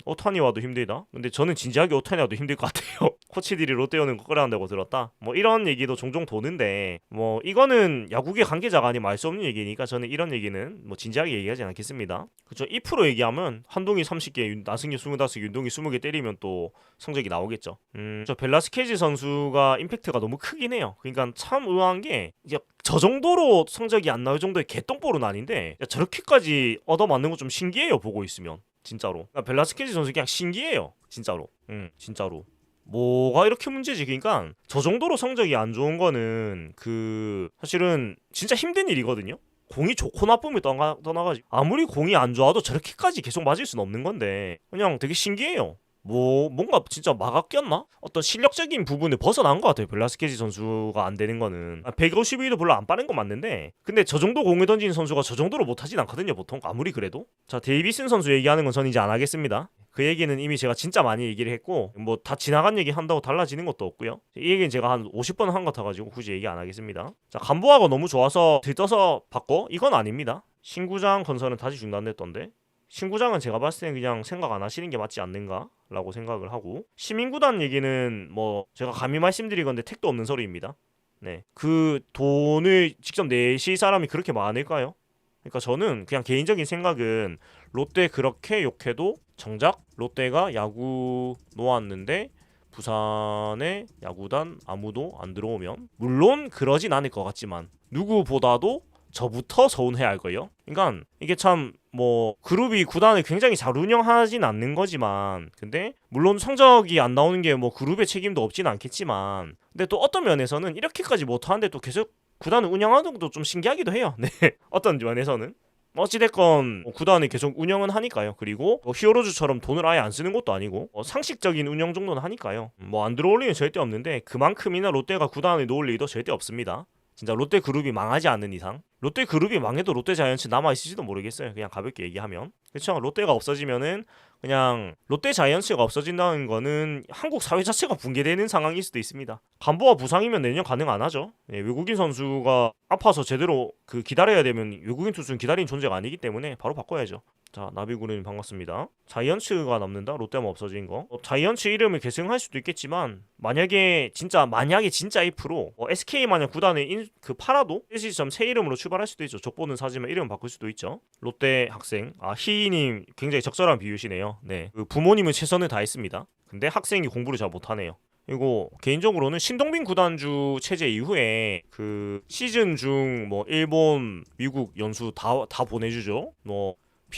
오타니와도 힘들다? 근데 저는 진지하게 오타니와도 힘들 것 같아요. 코치들이 롯데오는 끌어간다고 들었다? 뭐 이런 얘기도 종종 도는데 뭐 이거는 야구계 관계자가 아니면 알 수 없는 얘기니까 저는 이런 얘기는 뭐 진지하게 얘기하진 않겠습니다. 그쵸. 2% 얘기하면 한동희 30개, 나승기 25개, 윤동희 20개 때리면 또 성적이 나오겠죠. 저 벨라스케즈 선수가 임팩트가 너무 크긴 해요. 그러니까 참 의아한 게 이제 저 정도로 성적이 안 나올 정도의 개똥볼은 아닌데 저렇게까지 얻어맞는 거 좀 신기해요. 보고 있으면. 진짜로. 그러니까 벨라스케지 선수 그냥 신기해요. 진짜로. 진짜로. 뭐가 이렇게 문제지? 그러니까 저 정도로 성적이 안 좋은 거는 그 사실은 진짜 힘든 일이거든요. 공이 좋고 나쁨이 떠나가지. 아무리 공이 안 좋아도 저렇게까지 계속 맞을 수는 없는 건데 그냥 되게 신기해요. 뭐 뭔가 진짜 막아 꼈나? 어떤 실력적인 부분을 벗어난 것 같아요. 벨라스케지 선수가 안 되는 거는 152도 별로 안 빠른 건 맞는데 근데 저 정도 공을 던지는 선수가 저 정도로 못하진 않거든요. 보통 아무리 그래도. 자, 데이비슨 선수 얘기하는 건 전 이제 안 하겠습니다. 그 얘기는 이미 제가 진짜 많이 얘기를 했고 뭐 다 지나간 얘기 한다고 달라지는 것도 없고요. 이 얘기는 제가 한 50번 한 것 같아가지고 굳이 얘기 안 하겠습니다. 자, 간보아가 너무 좋아서 들떠서 바꿔? 이건 아닙니다. 신구장 건설은 다시 중단됐던데 신구장은 제가 봤을 때는 그냥 생각 안 하시는 게 맞지 않는가 라고 생각을 하고 시민구단 얘기는 뭐 제가 감히 말씀드리건데 택도 없는 소리입니다. 네, 그 돈을 직접 내실 사람이 그렇게 많을까요? 그러니까 저는 그냥 개인적인 생각은 롯데 그렇게 욕해도 정작 롯데가 야구 놓았는데 부산의 야구단 아무도 안 들어오면 물론 그러진 않을 것 같지만 누구보다도 저부터 서운해야 할 거예요. 그러니까 이게 참 뭐 그룹이 구단을 굉장히 잘 운영하진 않는 거지만 근데 물론 성적이 안 나오는 게 뭐 그룹의 책임도 없진 않겠지만 근데 또 어떤 면에서는 이렇게까지 못하는데 또 계속 구단을 운영하는 것도 좀 신기하기도 해요. 네, 어떤 면에서는 어찌됐건 구단이 계속 운영은 하니까요. 그리고 히어로즈처럼 돈을 아예 안 쓰는 것도 아니고 상식적인 운영 정도는 하니까요. 뭐 안 들어올 리는 절대 없는데 그만큼이나 롯데가 구단을 놓을 일도 절대 없습니다. 진짜 롯데 그룹이 망하지 않는 이상 롯데 그룹이 망해도 롯데 자이언츠 남아있을지도 모르겠어요. 그냥 가볍게 얘기하면 그렇죠. 롯데가 없어지면은 그냥 롯데 자이언츠가 없어진다는 거는 한국 사회 자체가 붕괴되는 상황일 수도 있습니다. 간보아 부상이면 내년 가능 안 하죠. 예, 외국인 선수가 아파서 제대로 그 기다려야 되면 외국인 투수는 기다리는 존재가 아니기 때문에 바로 바꿔야죠. 자, 나비구르님 반갑습니다. 자이언츠가 남는다? 롯데만 없어진 거. 자이언츠 이름을 계승할 수도 있겠지만 만약에 진짜 1%로 SK 만약 구단을 그 팔아도 일시점 새 이름으로 출발할 수도 있죠. 족보는 사지만 이름 바꿀 수도 있죠. 롯데 학생 희희님 굉장히 적절한 비유시네요. 네, 그 부모님은 최선을 다했습니다. 근데 학생이 공부를 잘 못하네요. 그리고 개인적으로는 신동빈 구단주 체제 이후에 그 시즌 중 뭐 일본, 미국 연수 다 보내주죠. 뭐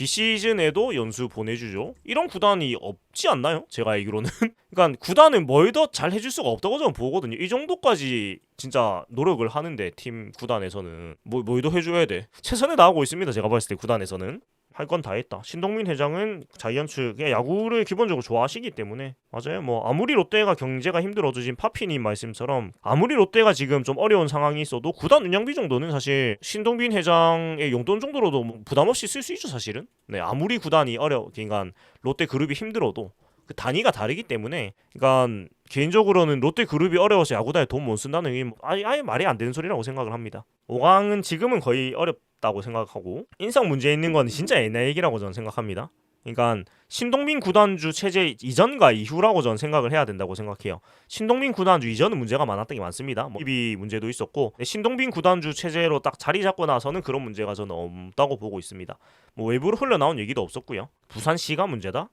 비시즌에도 연수 보내주죠. 이런 구단이 없지 않나요? 제가 알기로는. 그러니까 구단은 뭘 더 잘 해줄 수가 없다고 저는 보거든요. 이 정도까지 진짜 노력을 하는데 팀 구단에서는 뭘 더 해줘야 돼. 최선을 다하고 있습니다. 제가 봤을 때 구단에서는. 할 건 다 했다. 신동민 회장은 자이언츠 그냥 야구를 기본적으로 좋아하시기 때문에 맞아요. 뭐 아무리 롯데가 경제가 힘들어도 지금 파피님 말씀처럼 아무리 롯데가 지금 좀 어려운 상황이 있어도 구단 운영비 정도는 사실 신동빈 회장의 용돈 정도로도 뭐 부담 없이 쓸 수 있죠 사실은. 네, 아무리 구단이 그러니까 롯데 그룹이 힘들어도 그 단위가 다르기 때문에 그러니까 개인적으로는 롯데 그룹이 어려워서 야구단에 돈 못 쓴다는 게 아예 말이 안 되는 소리라고 생각을 합니다. 5강은 지금은 거의 어렵다고 생각하고 인성 문제 있는 건 진짜 옛날 얘기라고 저는 생각합니다. 그러니까 신동빈 구단주 체제 이전과 이후라고 저는 생각을 해야 된다고 생각해요. 신동빈 구단주 이전은 문제가 많았던 게 많습니다. 뭐 TV 문제도 있었고 신동빈 구단주 체제로 딱 자리 잡고 나서는 그런 문제가 저는 없다고 보고 있습니다. 뭐 외부로 흘러나온 얘기도 없었고요. 부산시가 문제다?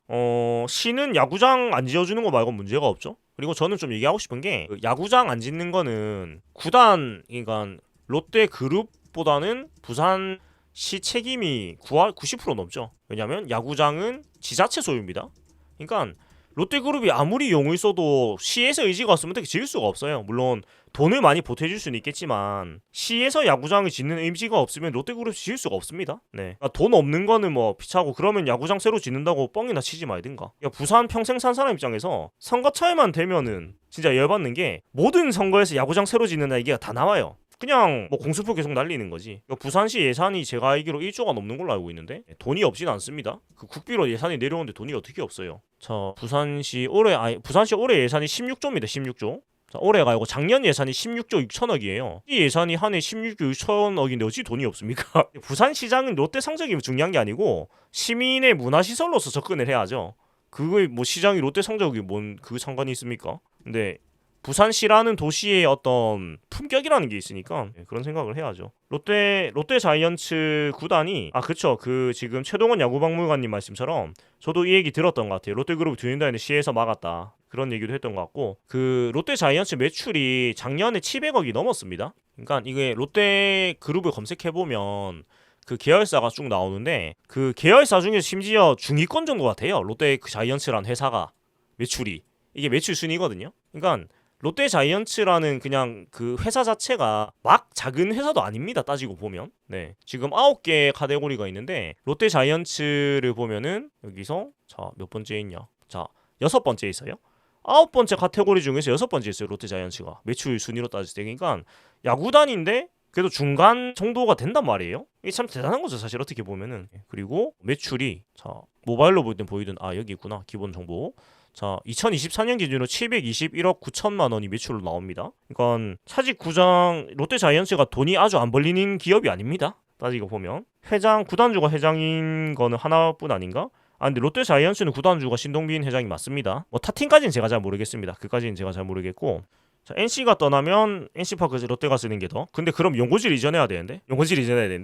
시는 야구장 안 지어주는 거 말고 문제가 없죠. 그리고 저는 좀 얘기하고 싶은 게 야구장 안 짓는 거는 구단 그러니까 롯데 그룹보다는 부산 시 책임이 90% 넘죠. 왜냐면 야구장은 지자체 소유입니다. 그러니까 롯데그룹이 아무리 용을 써도 시에서 의지가 없으면 어떻게 지을 수가 없어요. 물론 돈을 많이 보태줄 수는 있겠지만 시에서 야구장을 짓는 의지가 없으면 롯데그룹이 지을 수가 없습니다. 네, 그러니까 돈 없는 거는 뭐 피차고 그러면 야구장 새로 짓는다고 뻥이나 치지 말든가. 그러니까 부산 평생 산 사람 입장에서 선거차에만 되면은 진짜 열받는 게 모든 선거에서 야구장 새로 짓는다 얘기가 다 나와요. 그냥 뭐 공수표 계속 날리는 거지. 부산시 예산이 제가 알기로 1조가 넘는 걸로 알고 있는데 돈이 없진 않습니다. 그 국비로 예산이 내려오는데 돈이 어떻게 없어요. 자, 부산시 올해 예산이 16조입니다. 16조. 자, 올해가 아니고 작년 예산이 16조 6천억이에요. 이 예산이 한 해 16조 6천억인데 어찌 돈이 없습니까? 부산시장은 롯데 성적이 중요한 게 아니고 시민의 문화시설로서 접근을 해야죠. 그거 뭐 시장이 롯데 성적이 뭔 그 상관이 있습니까? 근데 부산시라는 도시의 어떤 품격이라는 게 있으니까 그런 생각을 해야죠. 롯데 자이언츠 구단이 그쵸, 그 지금 최동원 야구박물관님 말씀처럼 저도 이 얘기 들었던 것 같아요. 롯데그룹 들린다는데 시에서 막았다 그런 얘기도 했던 것 같고 그 롯데 자이언츠 매출이 작년에 700억이 넘었습니다. 그러니까 이게 롯데그룹을 검색해보면 그 계열사가 쭉 나오는데 그 계열사 중에서 심지어 중위권 정도가 돼요. 롯데 그 자이언츠라는 회사가 매출이 이게 매출 순이거든요. 그러니까 롯데 자이언츠라는 그냥 그 회사 자체가 막 작은 회사도 아닙니다. 따지고 보면. 네. 지금 9개 카테고리가 있는데 롯데 자이언츠를 보면은 여기서 자, 몇 번째에 있냐? 자, 6번째에 있어요. 9번째 카테고리 중에서 6번째에 있어요. 롯데 자이언츠가. 매출 순위로 따졌을 때. 그러니까 야구단인데 그래도 중간 정도가 된단 말이에요. 이게 참 대단한 거죠. 사실 어떻게 보면은. 그리고 매출이 자, 모바일로 볼 땐 보이던 여기 있구나. 기본 정보. 자, 2024년 기준으로 721억 9천만 원이 매출로 나옵니다. 그러니까 차직 구장 롯데 자이언츠가 돈이 아주 안 벌리는 기업이 아닙니다. 따지고 보면 회장 구단주가 회장인 거는 하나뿐 아닌가? 근데 롯데 자이언츠는 구단주가 신동빈 회장이 맞습니다. 뭐 타팀까지는 제가 잘 모르겠습니다. 그까지는 제가 잘 모르겠고. 자, NC가 떠나면 NC파크 롯데가 쓰는 게 더. 근데 그럼 연고지를 이전해야 되는데?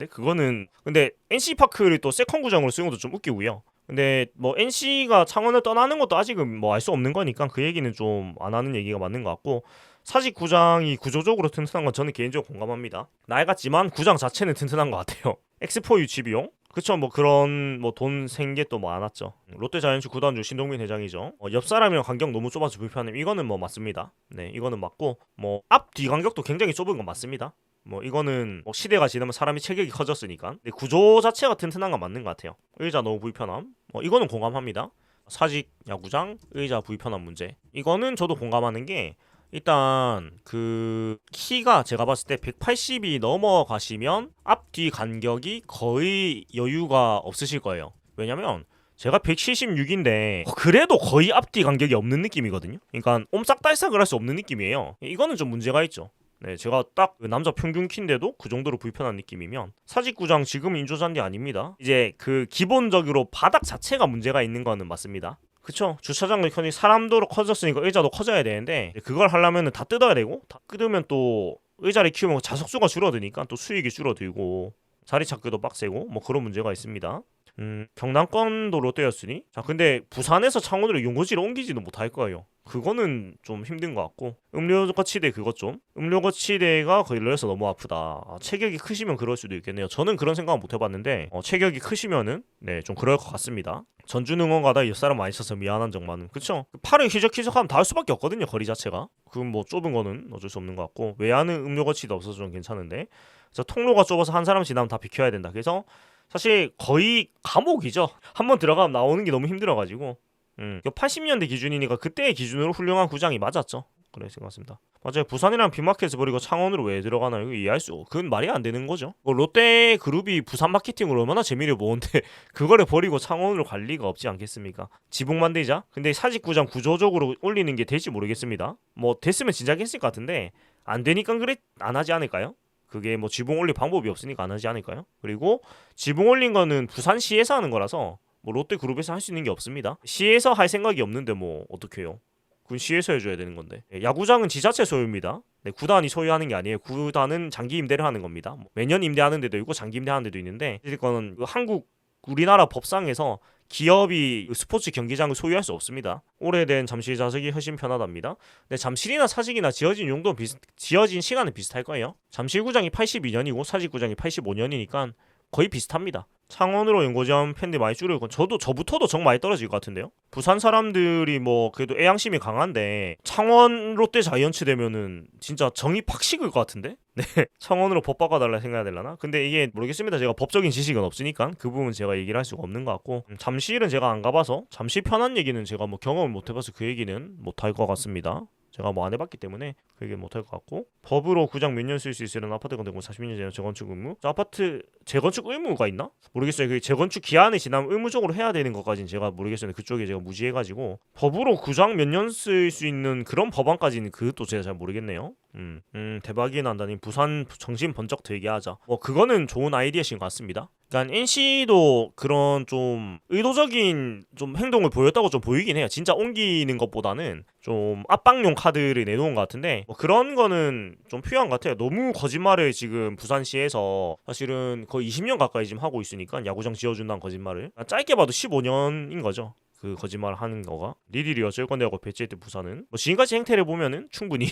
그거는 근데 NC파크를 또 세컨 구장으로 쓰는 것도 좀 웃기고요. 근데 뭐 NC가 창원을 떠나는 것도 아직은 뭐 알 수 없는 거니까 그 얘기는 좀 안 하는 얘기가 맞는 것 같고 사직 구장이 구조적으로 튼튼한 건 저는 개인적으로 공감합니다. 낡았지만 구장 자체는 튼튼한 것 같아요. 엑스포 유치 비용? 그쵸 뭐 그런 뭐 돈 생게 또 많았죠. 롯데 자이언츠 구단주 신동민 회장이죠. 옆 사람이랑 간격 너무 좁아서 불편해. 이거는 뭐 맞습니다. 네 이거는 맞고 뭐 앞 뒤 간격도 굉장히 좁은 건 맞습니다. 뭐 이거는 뭐 시대가 지나면 사람이 체격이 커졌으니까. 근데 구조 자체가 튼튼한 건 맞는 것 같아요. 의자 너무 불편함. 이거는 공감합니다. 사직 야구장 의자 불편한 문제. 이거는 저도 공감하는 게 일단 그 키가 제가 봤을 때 180이 넘어가시면 앞뒤 간격이 거의 여유가 없으실 거예요. 왜냐면 제가 176인데 그래도 거의 앞뒤 간격이 없는 느낌이거든요. 그러니까 옴싹달싹을 할 수 없는 느낌이에요. 이거는 좀 문제가 있죠. 네, 제가 딱 그 남자 평균 키인데도 그 정도로 불편한 느낌이면 사직구장 지금 인조잔디 아닙니다. 이제 그 기본적으로 바닥 자체가 문제가 있는 거는 맞습니다. 그쵸? 주차장도 커니 사람도 커졌으니까 의자도 커져야 되는데 그걸 하려면 다 뜯어야 되고 다 뜯으면 또 의자를 키우면 자석수가 줄어드니까 또 수익이 줄어들고 자리 찾기도 빡세고 뭐 그런 문제가 있습니다. 경남권도 롯데였으니 자 근데 부산에서 창원으로 용고지를 옮기지도 못할 거예요. 그거는 좀 힘든 것 같고 음료거치대 그것 좀 음료거치대가 걸려서 너무 아프다. 체격이 크시면 그럴 수도 있겠네요. 저는 그런 생각은 못 해봤는데 체격이 크시면은 네 좀 그럴 것 같습니다. 전주능원가다 옆사람 많이 쳐서 미안한 정만은 그쵸? 팔을 희적희적하면 닿을 수밖에 없거든요. 거리 자체가 그럼 뭐 좁은 거는 어쩔 수 없는 것 같고 외야는 음료거치대 없어서 좀 괜찮은데 그래서 통로가 좁아서 한 사람 지나면 다 비켜야 된다. 그래서 사실 거의 감옥이죠. 한번 들어가면 나오는 게 너무 힘들어가지고 80년대 기준이니까 그때의 기준으로 훌륭한 구장이 맞았죠. 그래 생각합니다. 맞아요. 부산이랑 빅마켓을 버리고 창원으로 왜 들어가나요? 이거 이해할 수 그건 말이 안 되는 거죠. 롯데 그룹이 부산 마케팅을 얼마나 재미를 보는데 그거를 버리고 창원으로 갈 리가 없지 않겠습니까? 지붕 만들자. 근데 사직구장 구조적으로 올리는 게 될지 모르겠습니다. 뭐 됐으면 진작 했을 것 같은데 안 되니까 그래 안 하지 않을까요? 그게 뭐 지붕 올릴 방법이 없으니까 안 하지 않을까요? 그리고 지붕 올린 거는 부산시에서 하는 거라서 뭐 롯데 그룹에서 할 수 있는 게 없습니다. 시에서 할 생각이 없는데 뭐 어떡해요? 그건 시에서 해줘야 되는 건데. 야구장은 지자체 소유입니다. 네, 구단이 소유하는 게 아니에요. 구단은 장기 임대를 하는 겁니다. 매년 임대하는 데도 있고 장기 임대하는 데도 있는데 이거는 우리나라 법상에서 기업이 스포츠 경기장을 소유할 수 없습니다. 오래된 잠실 좌석이 훨씬 편하답니다. 근데 잠실이나 사직이나 지어진 용도 지어진 시간은 비슷할 거예요. 잠실구장이 82년이고 사직구장이 85년이니까 거의 비슷합니다. 창원으로 연고지하면 팬들이 많이 줄고 저부터도 정 많이 떨어질 것 같은데요. 부산 사람들이 뭐 그래도 애양심이 강한데 창원 롯데 자이언츠 되면은 진짜 정이 팍 식을 것 같은데. 네, 창원으로 법 바꿔달라 생각해야 되려나? 근데 이게 모르겠습니다. 제가 법적인 지식은 없으니까 그 부분 제가 얘기를 할 수가 없는 것 같고 잠실은 제가 안 가봐서 잠실 편한 얘기는 제가 뭐 경험을 못 해봐서 그 얘기는 못 할 것 같습니다. 제가 뭐 안 해봤기 때문에 그 얘기는 못 할 것 같고 법으로 구장 몇 년 쓸 수 있으려는 아파트 건축 40년 전에 재건축 의무? 아파트 재건축 의무가 있나? 모르겠어요. 그 재건축 기한이 지나면 의무적으로 해야 되는 것까지는 제가 모르겠어요. 그쪽에 제가 무지해가지고 법으로 구장 몇 년 쓸 수 있는 그런 법안까지는 그것도 제가 잘 모르겠네요. 대박이 난다니 부산 정신 번쩍 들게 하자. 뭐 그거는 좋은 아이디어신 것 같습니다. 그러니까 NC도 그런 좀 의도적인 좀 행동을 보였다고 좀 보이긴 해요. 진짜 옮기는 것보다는 좀 압박용 카드를 내놓은 것 같은데 뭐 그런 거는 좀 필요한 것 같아요. 너무 거짓말을 지금 부산시에서 사실은 거의 20년 가까이 지금 하고 있으니까 야구장 지어준다는 거짓말을 짧게 봐도 15년인 거죠. 그 거짓말 하는 거가 니들이 어쩔 건데 하고 배치했대 부산은 뭐 지금까지 행태를 보면은 충분히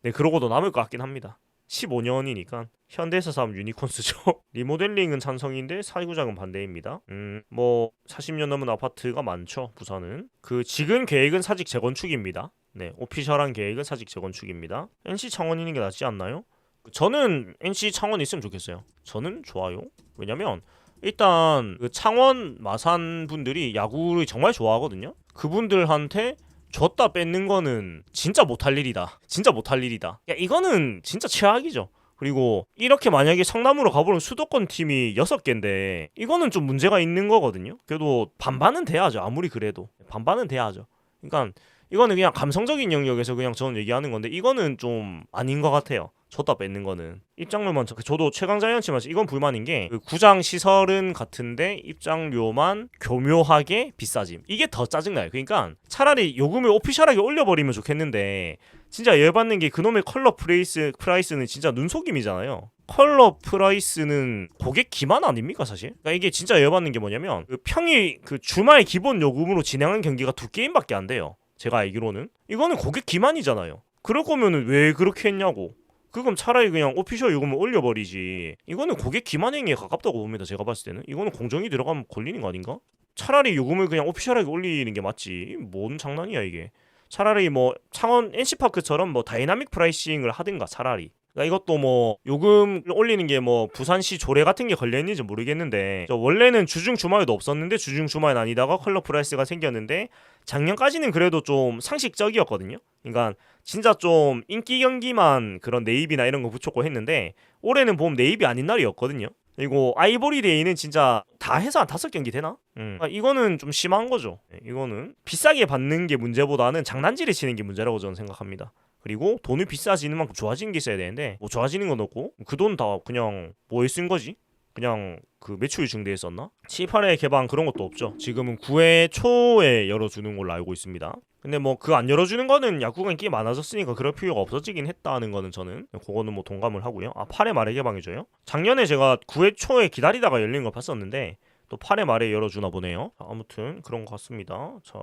네 그러고도 남을 것 같긴 합니다. 15년이니까 현대에서 사면 유니콘스죠. 리모델링은 찬성인데 사구장은 반대입니다. 뭐 40년 넘은 아파트가 많죠. 부산은. 그 지금 계획은 사직 재건축입니다. 네, 오피셜한 계획은 사직 재건축입니다. NC 창원 있는 게 낫지 않나요? 저는 NC 창원 있으면 좋겠어요. 저는 좋아요. 왜냐면 일단 그 창원 마산 분들이 야구를 정말 좋아하거든요. 그분들한테 줬다 뺏는 거는 진짜 못할 일이다. 진짜 못할 일이다. 야, 이거는 진짜 최악이죠. 그리고 이렇게 만약에 성남으로 가보면 수도권 팀이 6개인데 이거는 좀 문제가 있는 거거든요. 그래도 반반은 돼야죠. 아무리 그래도 반반은 돼야죠. 그러니까 이거는 그냥 감성적인 영역에서 그냥 저는 얘기하는 건데 이거는 좀 아닌 것 같아요. 줬다 뺏는 거는 입장료만 저도 최강자이언츠만 이건 불만인 게 그 구장 시설은 같은데 입장료만 교묘하게 비싸짐. 이게 더 짜증나요. 그러니까 차라리 요금을 오피셜하게 올려버리면 좋겠는데 진짜 열받는 게 그놈의 컬러 프라이스는 진짜 눈속임이잖아요. 컬러 프라이스는 고객 기만 아닙니까 사실? 그러니까 이게 진짜 열받는 게 뭐냐면 그 평일 그 주말 기본 요금으로 진행한 경기가 2게임밖에 안 돼요. 제가 알기로는 이거는 고객 기만이잖아요. 그럴 거면은 왜 그렇게 했냐고. 그럼 차라리 그냥 오피셜 요금을 올려버리지. 이거는 고객 기만행위에 가깝다고 봅니다. 제가 봤을 때는 이거는 공정이 들어가면 걸리는 거 아닌가? 차라리 요금을 그냥 오피셜하게 올리는 게 맞지. 뭔 장난이야 이게. 차라리 뭐 창원 NC파크처럼 뭐 다이나믹 프라이싱을 하든가 차라리. 그러니까 이것도 뭐 요금 올리는 게 뭐 부산시 조례 같은 게 걸려있는지 모르겠는데 원래는 주중 주말에도 없었는데 주중 주말 아니다가 컬러 프라이스가 생겼는데 작년까지는 그래도 좀 상식적이었거든요. 그러니까 진짜 좀 인기 경기만 그런 네이비나 이런 거 붙였고 했는데 올해는 보면 네이비 아닌 날이었거든요. 그리고 아이보리데이는 진짜 다 해서 한 5경기 되나? 그러니까 이거는 좀 심한 거죠. 이거는 비싸게 받는 게 문제보다는 장난질을 치는 게 문제라고 저는 생각합니다. 그리고 돈을 비싸지는 만큼 좋아지는 게 있어야 되는데 뭐 좋아지는 건 없고 그 돈 다 그냥 뭐에 쓴 거지? 그냥 그 매출 증대에 썼나? 7, 8회 개방 그런 것도 없죠. 지금은 9회 초에 열어주는 걸로 알고 있습니다. 근데 뭐 그 안 열어주는 거는 야구가 인기 많아졌으니까 그럴 필요가 없어지긴 했다는 거는 저는 그거는 뭐 동감을 하고요. 8회 말에 개방해줘요? 작년에 제가 9회 초에 기다리다가 열리는 걸 봤었는데 또 8회 말에 열어주나 보네요. 아무튼 그런 것 같습니다. 자,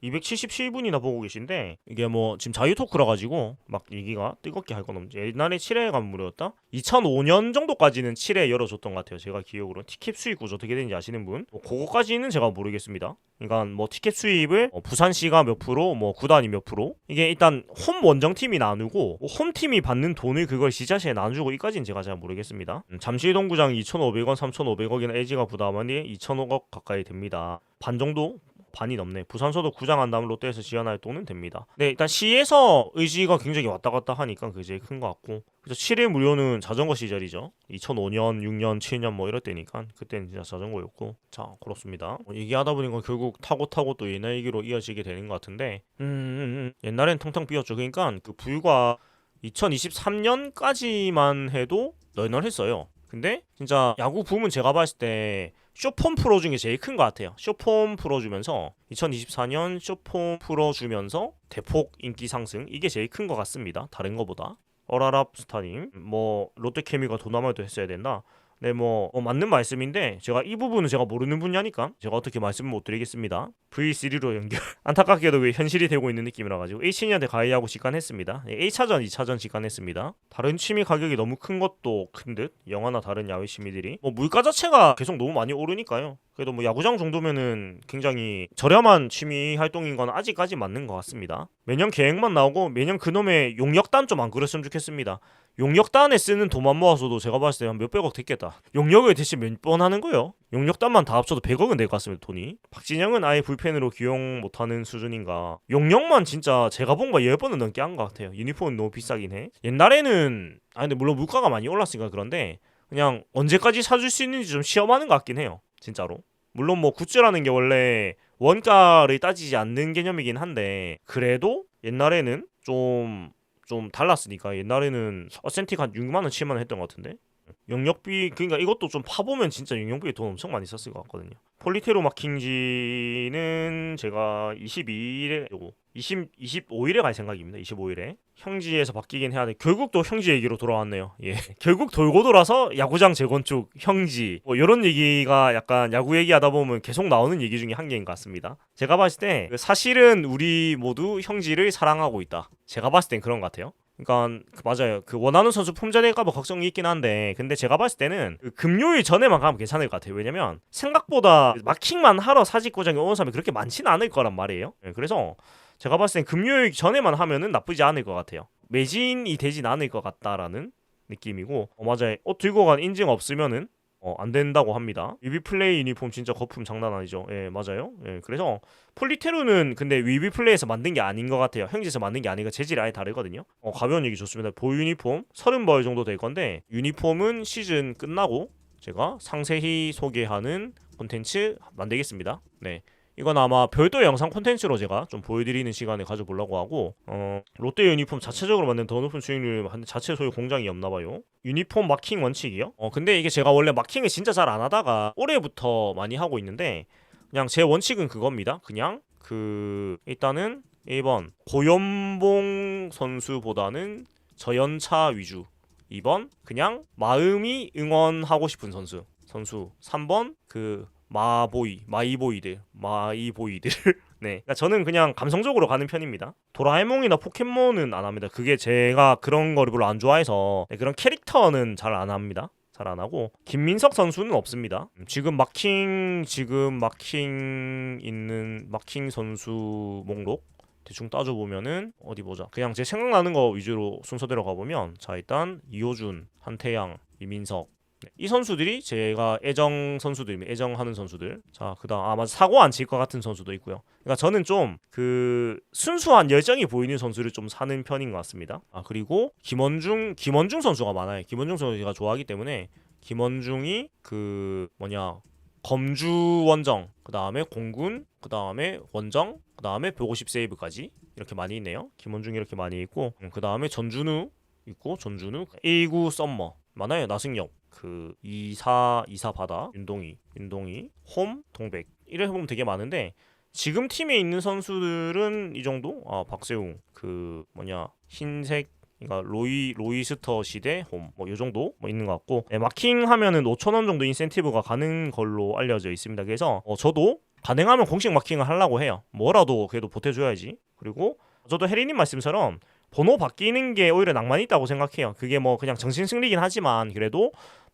277분이나 보고 계신데 이게 뭐 지금 자유 토크라 가지고 막 얘기가 뜨겁게 할 건 없지. 옛날에 7회 가면 무료였다? 2005년 정도까지는 7회 열어줬던 것 같아요. 제가 기억으로 티켓 수입 구조 어떻게 되는지 아시는 분? 뭐 그거까지는 제가 모르겠습니다. 그러니까 뭐 티켓 수입을 부산시가 몇 프로, 뭐 구단이 몇 프로. 이게 일단 홈 원정팀이 나누고 홈팀이 받는 돈을 그걸 지자체에 나눠주고 이까지는 제가 잘 모르겠습니다. 잠실동구장 2,500원, 3,500원이나 LG가 부담하니 2,000억 가까이 됩니다. 반 정도? 반이 넘네. 부산서도 구장 한다면 롯데에서 지원할 돈은 됩니다. 네, 일단 시에서 의지가 굉장히 왔다 갔다 하니까 그게 제일 큰 것 같고. 그래서 7일 무료는 자전거 시절이죠. 2005년, 6년, 7년 뭐 이럴 때니까 그때는 진짜 자전거였고. 자, 그렇습니다. 얘기하다 보니까 결국 타고 또 옛날 얘기로 이어지게 되는 것 같은데 옛날엔 텅텅 비었죠. 그러니까 그 불과 2023년까지만 해도 널널했어요. 근데 진짜 야구 붐은 제가 봤을 때 쇼폼 풀어준 게 제일 큰 것 같아요. 쇼폼 풀어주면서 2024년 쇼폼 풀어주면서 대폭 인기 상승 이게 제일 큰 것 같습니다. 다른 거보다. 어라랍 스타님 뭐 롯데케미가 도나말도 했어야 된다. 네, 뭐 맞는 말씀인데 제가 이 부분은 제가 모르는 분야니까 제가 어떻게 말씀을 못 드리겠습니다. V3로 연결. 안타깝게도 왜 현실이 되고 있는 느낌이라 가지고 H년대 가이하고 직관했습니다. 1차전, 2차전 직관했습니다. 다른 취미 가격이 너무 큰 것도 큰 듯. 영화나 다른 야외 취미들이 뭐 물가 자체가 계속 너무 많이 오르니까요. 그래도 뭐 야구장 정도면은 굉장히 저렴한 취미 활동인 건 아직까지 맞는 것 같습니다. 매년 계획만 나오고 매년 그놈의 용역단 좀 안 그랬으면 좋겠습니다. 용역단에 쓰는 돈만 모아서도 제가 봤을 때 한 몇백억 됐겠다. 용역을 대신 몇 번 하는 거예요? 용역단만 다 합쳐도 100억은 될 것 같습니다. 돈이. 박진영은 아예 불펜으로 기용 못하는 수준인가. 용역만 진짜 제가 본 거 10번은 넘게 한 것 같아요. 유니폼은 너무 비싸긴 해. 옛날에는 근데 물론 물가가 많이 올랐으니까 그런데 그냥 언제까지 사줄 수 있는지 좀 시험하는 것 같긴 해요. 진짜로. 물론 뭐 굿즈라는 게 원래 원가를 따지지 않는 개념이긴 한데 그래도 옛날에는 좀 달랐으니까 옛날에는 어센틱 한 6만원 7만원 했던 것 같은데 영역비 그러니까 이것도 좀 파보면 진짜 영역비에 돈 엄청 많이 썼을 것 같거든요. 폴리테로 마킹지는 제가 22일에 25일에 갈 생각입니다. 25일에 형지에서 바뀌긴 해야 돼. 결국 또 형지 얘기로 돌아왔네요. 예, 결국 돌고 돌아서 야구장 재건축 형지 뭐 이런 얘기가 약간 야구 얘기하다 보면 계속 나오는 얘기 중에 한 개인 것 같습니다. 제가 봤을 때 사실은 우리 모두 형지를 사랑하고 있다. 제가 봤을 땐 그런 것 같아요. 그러니까 맞아요. 그 원하는 선수 품절될까 봐 걱정이 있긴 한데 근데 제가 봤을 때는 그 금요일 전에만 가면 괜찮을 것 같아요. 왜냐면 생각보다 마킹만 하러 사직 고장에 오는 사람이 그렇게 많지는 않을 거란 말이에요. 그래서 제가 봤을 땐 금요일 전에만 하면은 나쁘지 않을 것 같아요. 매진이 되진 않을 것 같다라는 느낌이고 맞아요. 옷 들고 간 인증 없으면은 안 된다고 합니다. 위비 플레이 유니폼 진짜 거품 장난 아니죠. 예, 맞아요. 예, 그래서 폴리테루는 근데 위비 플레이에서 만든 게 아닌 것 같아요. 형제에서 만든 게 아니고 재질이 아예 다르거든요. 가벼운 얘기 좋습니다. 보 유니폼 30벌 정도 될 건데 유니폼은 시즌 끝나고 제가 상세히 소개하는 콘텐츠 만들겠습니다. 네. 이건 아마 별도 영상 콘텐츠로 제가 좀 보여드리는 시간을 가져보려고 하고 롯데 유니폼 자체적으로 만든 더 높은 수익률 자체 소유 공장이 없나봐요. 유니폼 마킹 원칙이요? 근데 이게 제가 원래 마킹을 진짜 잘 안 하다가 올해부터 많이 하고 있는데 그냥 제 원칙은 그겁니다. 그냥 일단은 1번 고연봉 선수보다는 저연차 위주. 2번 그냥 마음이 응원하고 싶은 선수 3번 마이보이들 네, 그러니까 저는 그냥 감성적으로 가는 편입니다. 도라에몽이나 포켓몬은 안 합니다. 그게 제가 그런 거를 별로 안 좋아해서 그런 캐릭터는 잘 안 합니다. 잘 안 하고 김민석 선수는 없습니다. 지금 마킹 있는 마킹 선수 목록 대충 따져보면은 어디 보자. 그냥 제 생각나는 거 위주로 순서대로 가보면 자 일단 이호준, 한태양, 이민석 이 선수들이 제가 애정하는 선수들. 자, 그다음 맞아 사고 안 칠 것 같은 선수도 있고요. 그러니까 저는 좀 그 순수한 열정이 보이는 선수를 좀 사는 편인 것 같습니다. 그리고 김원중 선수가 많아요. 김원중 선수 제가 좋아하기 때문에 김원중이 검주 원정, 그다음에 공군, 그다음에 원정, 그다음에 150 세이브까지 이렇게 많이 있네요. 김원중이 이렇게 많이 있고 그다음에 전준우 있고 1구 썸머 많아요. 나승엽 그 24 바다 윤동희 홈 동백 이래 보면 되게 많은데 지금 팀에 있는 선수들은 이 정도 박세웅 흰색 그러니까 로이스터 시대 홈 요 정도 있는 것 같고 마킹 하면은 5,000원 정도 인센티브가 가는 걸로 알려져 있습니다. 그래서 저도 가능하면 공식 마킹을 하려고 해요. 뭐라도 그래도 보태줘야지. 그리고 저도 혜리님 말씀처럼 번호 바뀌는 게 오히려 낭만이 있다고 생각해요. 그게 그냥 정신 승리긴 하지만 그래도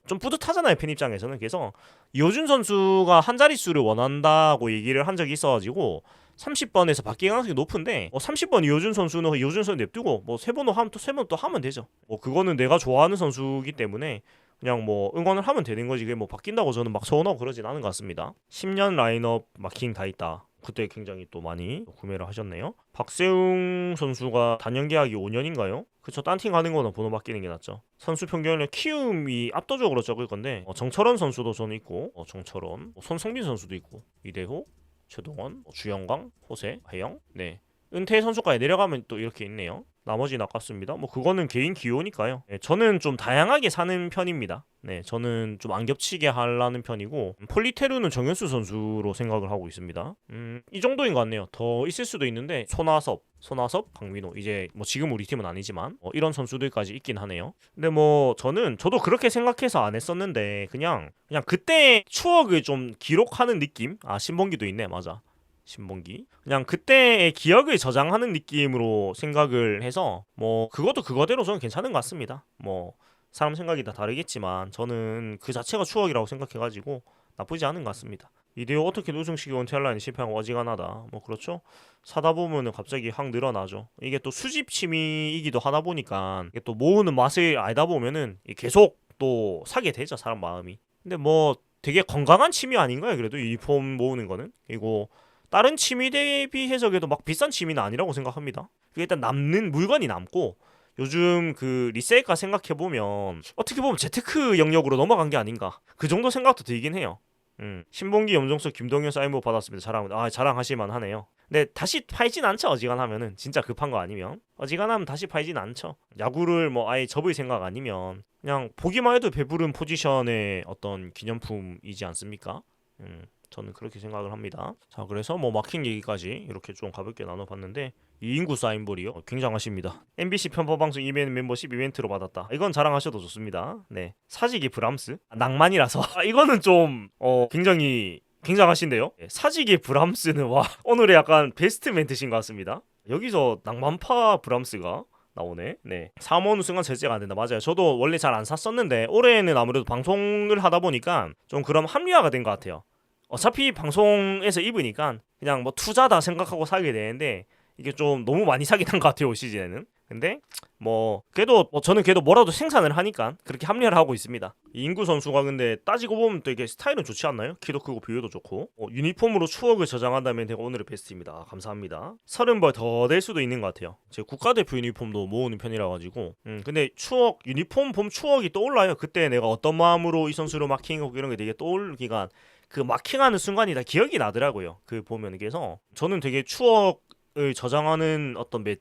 좀 뿌듯하잖아요, 팬 입장에서는. 그래서 이호준 선수가 한 자릿수를 원한다고 얘기를 한 적이 있어가지고 30번에서 바뀔 가능성이 높은데 30번 이호준 선수는 이호준 선수 냅두고 세 번도 하면 세 번 또 하면 되죠. 그거는 내가 좋아하는 선수이기 때문에 그냥 응원을 하면 되는 거지. 그게 바뀐다고 저는 막 서운하고 그러진 않은 것 같습니다. 10년 라인업 마킹 다 있다. 그때 굉장히 또 많이 구매를 하셨네요. 박세웅 선수가 단연 계약이 5년인가요? 그쵸, 딴 팀 가는 거는 번호 바뀌는 게 낫죠. 선수 평균을 키움이 압도적으로 적을 건데 정철원 선수도 저는 있고 정철원, 손성빈 선수도 있고 이대호, 최동원, 주영광, 호세, 하영 네 은퇴 선수까지 내려가면 또 이렇게 있네요. 나머지는 아깝습니다. 그거는 개인 기호니까요. 네, 저는 좀 다양하게 사는 편입니다. 네, 저는 좀 안 겹치게 하려는 편이고 폴리테루는 정현수 선수로 생각을 하고 있습니다. 이 정도인 것 같네요. 더 있을 수도 있는데 손아섭, 강민호 이제 지금 우리 팀은 아니지만 이런 선수들까지 있긴 하네요. 근데 저도 그렇게 생각해서 안 했었는데 그냥 그때 추억을 좀 기록하는 느낌? 신봉기도 있네, 맞아. 신봉기 그냥 그때의 기억을 저장하는 느낌으로 생각을 해서 그것도 그거대로 저는 괜찮은 것 같습니다. 사람 생각이 다 다르겠지만 저는 그 자체가 추억이라고 생각해가지고 나쁘지 않은 것 같습니다. 이대호 어떻게 우승식이 원태할라니 실패한 거 어지간하다. 그렇죠. 사다 보면은 갑자기 확 늘어나죠. 이게 또 수집 취미이기도 하다 보니까 이게 또 모으는 맛을 알다 보면은 계속 또 사게 되죠, 사람 마음이. 근데 되게 건강한 취미 아닌가요? 그래도 유니폼 모으는 거는. 그리고 다른 취미 대비해서 그래도 막 비싼 취미는 아니라고 생각합니다. 그게 일단 남는 물건이 남고 요즘 그 리셀가 생각해보면 어떻게 보면 재테크 영역으로 넘어간 게 아닌가 그 정도 생각도 들긴 해요. 신봉기, 염정석, 김동현 사인볼 받았습니다. 자랑하실만 하네요. 근데 다시 팔진 않죠. 어지간하면은 진짜 급한 거 아니면 어지간하면 다시 팔진 않죠. 야구를 아예 접을 생각 아니면 그냥 보기만 해도 배부른 포지션의 어떤 기념품이지 않습니까? 저는 그렇게 생각을 합니다. 자, 그래서 마킹 얘기까지 이렇게 좀 가볍게 나눠봤는데 이인구 사인볼이요. 굉장하십니다. MBC 편파방송 이벤트 멤버십 이벤트로 받았다. 이건 자랑하셔도 좋습니다. 네, 사직이 브람스 낭만이라서 이거는 좀 굉장히 굉장하신데요. 네, 사직의 브람스는 오늘의 약간 베스트 멘트신 것 같습니다. 여기서 낭만파 브람스가 나오네. 네. 3원 우승은 제재가 안 된다. 맞아요. 저도 원래 잘 안 샀었는데 올해는 아무래도 방송을 하다 보니까 좀 그런 합리화가 된 것 같아요. 어차피 방송에서 입으니까 그냥 뭐 투자다 생각하고 사게 되는데 이게 좀 너무 많이 사긴 한 것 같아요 올 시즌에는. 근데 뭐 그래도 저는 그래도 뭐라도 생산을 하니까 그렇게 합리화를 하고 있습니다. 이 인구 선수가 근데 따지고 보면 또 이게 스타일은 좋지 않나요? 키도 크고 비율도 좋고 유니폼으로 추억을 저장한다면 제가 오늘의 베스트입니다. 감사합니다. 30벌 더 될 수도 있는 것 같아요. 제 국가대표 유니폼도 모으는 편이라 가지고 근데 추억 유니폼 봄 추억이 떠올라요. 그때 내가 어떤 마음으로 이 선수로 마킹하고 이런 게 되게 떠올기가 그 마킹하는 순간이 다 기억이 나더라고요. 그 보면 그래서 저는 되게 추억을 저장하는 어떤 그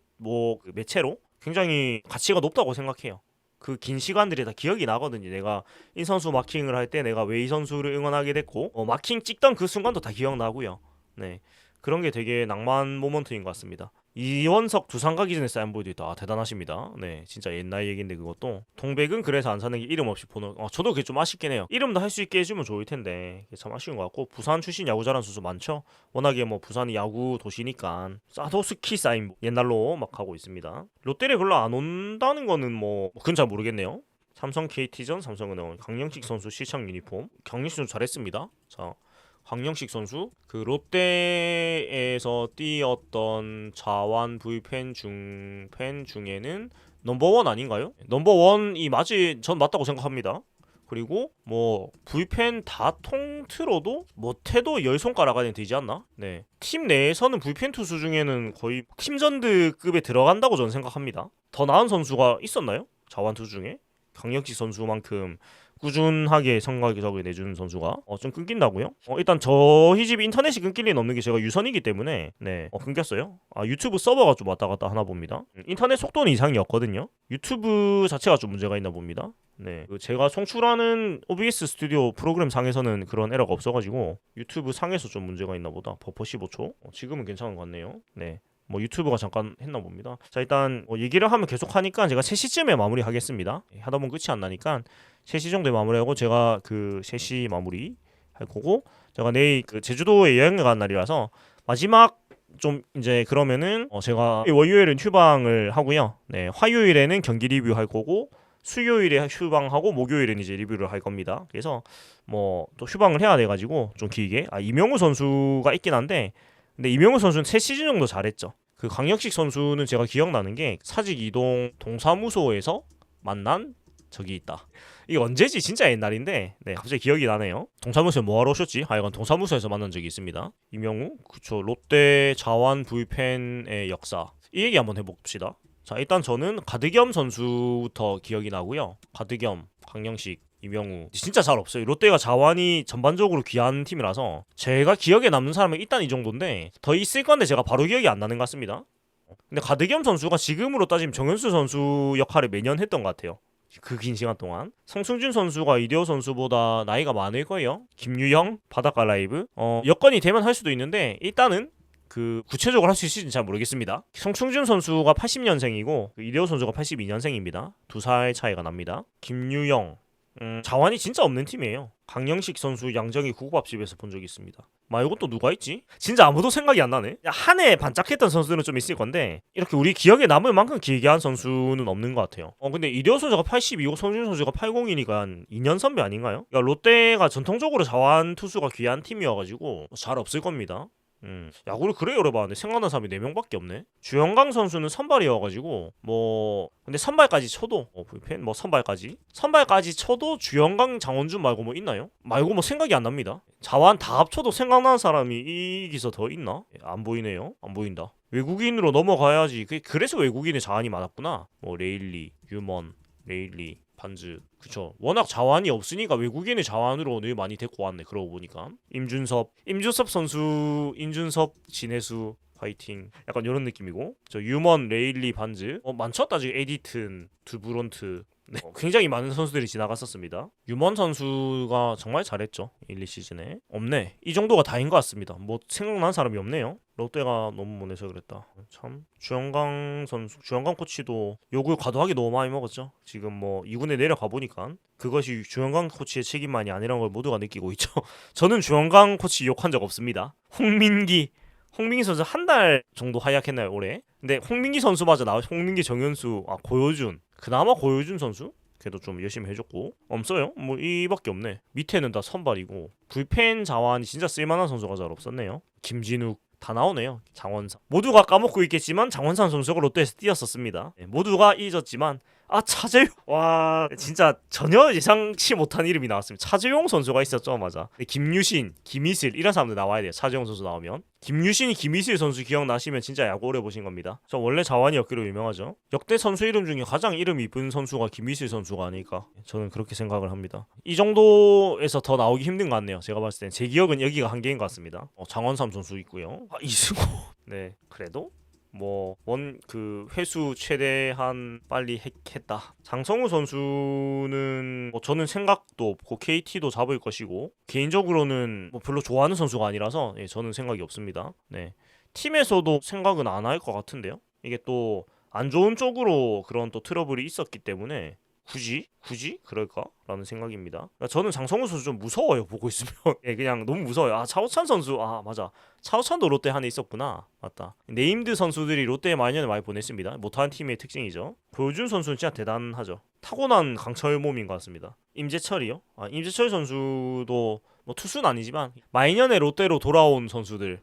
매체로 굉장히 가치가 높다고 생각해요. 그 긴 시간들이 다 기억이 나거든요. 내가 이 선수 마킹을 할 때 내가 왜 이 선수를 응원하게 됐고 마킹 찍던 그 순간도 다 기억나고요. 네, 그런 게 되게 낭만 모먼트인 것 같습니다. 이원석 두산 가기 전에 사인 보이도 있다. 대단하십니다. 네, 진짜 옛날 얘기인데 그것도 동백은 그래서 안 사는 게 이름 없이 보는. 저도 그게 좀 아쉽긴 해요. 이름도 할 수 있게 해주면 좋을 텐데 참 아쉬운 것 같고 부산 출신 야구 잘하는 선수 많죠. 워낙에 뭐 부산이 야구 도시니까 사도스키 사인 옛날로 막 하고 있습니다. 롯데를 별로 안 온다는 거는 뭐 그건 잘 모르겠네요. 삼성 KT전 삼성은행 강영식 선수 시청 유니폼. 강영식 선수 잘했습니다. 자. 황영식 선수 그 롯데에서 뛰었던 자완 V팬 중에는 넘버원 아닌가요? 넘버원이 전 맞다고 생각합니다. 그리고 뭐 V팬 다 통틀어도 못해도 10손가락 안에 되지 않나? 네. 팀 내에서는 V팬 투수 중에는 거의 팀전드급에 들어간다고 저는 생각합니다. 더 나은 선수가 있었나요? 자완 투수 중에? 강영식 선수만큼 꾸준하게 성과적을 내주는 선수가 좀 끊긴다고요? 일단 저희 집 인터넷이 끊길 리는 없는 게 제가 유선이기 때문에 네 끊겼어요. 유튜브 서버가 좀 왔다 갔다 하나 봅니다. 인터넷 속도는 이상이 없거든요. 유튜브 자체가 좀 문제가 있나 봅니다. 네, 제가 송출하는 OBS 스튜디오 프로그램 상에서는 그런 에러가 없어가지고 유튜브 상에서 좀 문제가 있나 보다. 버퍼 15초. 지금은 괜찮은 것 같네요. 네. 뭐 유튜브가 잠깐 했나 봅니다. 자, 일단 얘기를 하면 계속 하니까 제가 3시쯤에 마무리하겠습니다. 하다 보면 끝이 안 나니까 3시 정도에 마무리하고 제가 그 3시 마무리 할 거고 제가 내일 그 제주도에 여행 가는 날이라서 마지막 좀 이제 그러면은 제가 월요일은 휴방을 하고요. 네, 화요일에는 경기 리뷰 할 거고 수요일에 휴방하고 목요일은 이제 리뷰를 할 겁니다. 그래서 뭐 또 휴방을 해야 돼 가지고 좀 길게 이명우 선수가 있긴 한데 근데 이명우 선수는 3시즌 정도 잘했죠. 그 강혁식 선수는 제가 기억나는 게 사직 이동 동사무소에서 만난 적이 있다. 이게 언제지? 진짜 옛날인데 네, 갑자기 기억이 나네요. 동사무소에 뭐하러 오셨지? 하여간 동사무소에서 만난 적이 있습니다. 이명우? 그쵸. 롯데 자완 V팬의 역사. 이 얘기 한번 해봅시다. 자, 일단 저는 가드겸 선수부터 기억이 나고요. 가드겸, 강영식, 이명우 진짜 잘 없어요. 롯데가 자완이 전반적으로 귀한 팀이라서 제가 기억에 남는 사람은 일단 이 정도인데 더 있을 건데 제가 바로 기억이 안 나는 것 같습니다. 근데 가드겸 선수가 지금으로 따지면 정현수 선수 역할을 매년 했던 것 같아요. 그 긴 시간 동안 성승준 선수가 이대호 선수보다 나이가 많을 거예요. 김유형 바닷가 라이브 여건이 되면 할 수도 있는데 일단은 그 구체적으로 할 수 있을지는 잘 모르겠습니다. 성충준 선수가 80년생이고 이대호 선수가 82년생입니다. 2살 차이가 납니다. 김유영 자완이 진짜 없는 팀이에요. 강영식 선수 양정이 국밥집에서 본 적이 있습니다. 이것도 또 누가 있지? 진짜 아무도 생각이 안 나네. 한 해 반짝했던 선수들은 좀 있을 건데 이렇게 우리 기억에 남을 만큼 길게 한 선수는 없는 것 같아요. 근데 이대호 선수가 82고 성준 선수가 80이니까 2년 선배 아닌가요? 그러니까 롯데가 전통적으로 자완 투수가 귀한 팀이어가지고 잘 없을 겁니다. 야구를 그래 오래 봤는데 생각나는 사람이 4명밖에 없네. 주영강 선수는 선발이어가지고 근데 선발까지 쳐도 불펜 선발까지 쳐도 주영강 장원준 말고 뭐 있나요? 말고 뭐 생각이 안 납니다. 자완 다 합쳐도 생각나는 사람이 이 기서 더 있나? 안 보이네요. 안 보인다. 외국인으로 넘어가야지. 그래서 외국인의 자완이 많았구나. 레일리, 유먼, 레일리, 반즈. 그쵸. 워낙 자완이 없으니까 외국인의 자완으로 늘 많이 데리고 왔네. 그러고 보니까 임준섭 선수, 진해수 파이팅. 약간 이런 느낌이고 저 유먼, 레일리, 반즈 많죠? 따지고 에디튼, 두브론트 네, 굉장히 많은 선수들이 지나갔었습니다. 유먼 선수가 정말 잘했죠. 1, 2시즌에 없네. 이 정도가 다인 것 같습니다. 생각나는 사람이 없네요. 롯데가 너무 못해서 그랬다. 참 주영강 코치도 욕을 과도하게 너무 많이 먹었죠. 지금 2군에 내려가 보니까 그것이 주영강 코치의 책임만이 아니라는 걸 모두가 느끼고 있죠. 저는 주영강 코치 욕한 적 없습니다. 홍민기 홍민기 선수 한 달 정도 활약했나요 올해? 근데 홍민기 선수마저 나와. 홍민기, 정현수, 고효준. 그나마 고효준 선수? 걔도 좀 열심히 해줬고 없어요. 뭐 이밖에 없네. 밑에는 다 선발이고 불펜 자원이 진짜 쓸만한 선수가 잘 없었네요. 김진욱 다 나오네요. 장원삼 모두가 까먹고 있겠지만 장원삼 선수가 롯데에서 뛰었었습니다. 네, 모두가 잊었지만 차재용 와 진짜 전혀 예상치 못한 이름이 나왔습니다. 차재용 선수가 있었죠. 맞아. 김유신, 김희슬 이런 사람들 나와야 돼요. 차재용 선수 나오면 김유신이 김희슬 선수 기억나시면 진짜 야구 오래 보신 겁니다. 저 원래 자완이 였기로 유명하죠. 역대 선수 이름 중에 가장 이름 이쁜 선수가 김희슬 선수가 아닐까 저는 그렇게 생각을 합니다. 이 정도에서 더 나오기 힘든 것 같네요. 제가 봤을 땐 제 기억은 여기가 한계인 것 같습니다. 장원삼 선수 있고요. 이승호 네 그래도 회수 최대한 빨리 했다. 장성우 선수는 저는 생각도 없고 KT도 잡을 것이고 개인적으로는 별로 좋아하는 선수가 아니라서 저는 생각이 없습니다. 네 팀에서도 생각은 안 할 것 같은데요. 이게 또 안 좋은 쪽으로 그런 또 트러블이 있었기 때문에 굳이 그럴까라는 생각입니다. 그러니까 저는 장성우 선수 좀 무서워요. 보고 있으면 그냥 너무 무서워요. 차우찬 선수 맞아. 차우찬도 롯데 한해 있었구나. 맞다. 네임드 선수들이 롯데에 많이 보냈습니다. 못하는 팀의 특징이죠. 고효준 선수는 진짜 대단하죠. 타고난 강철 몸인 것 같습니다. 임재철이요? 임재철 선수도 투수는 아니지만 마이년에 롯데로 돌아온 선수들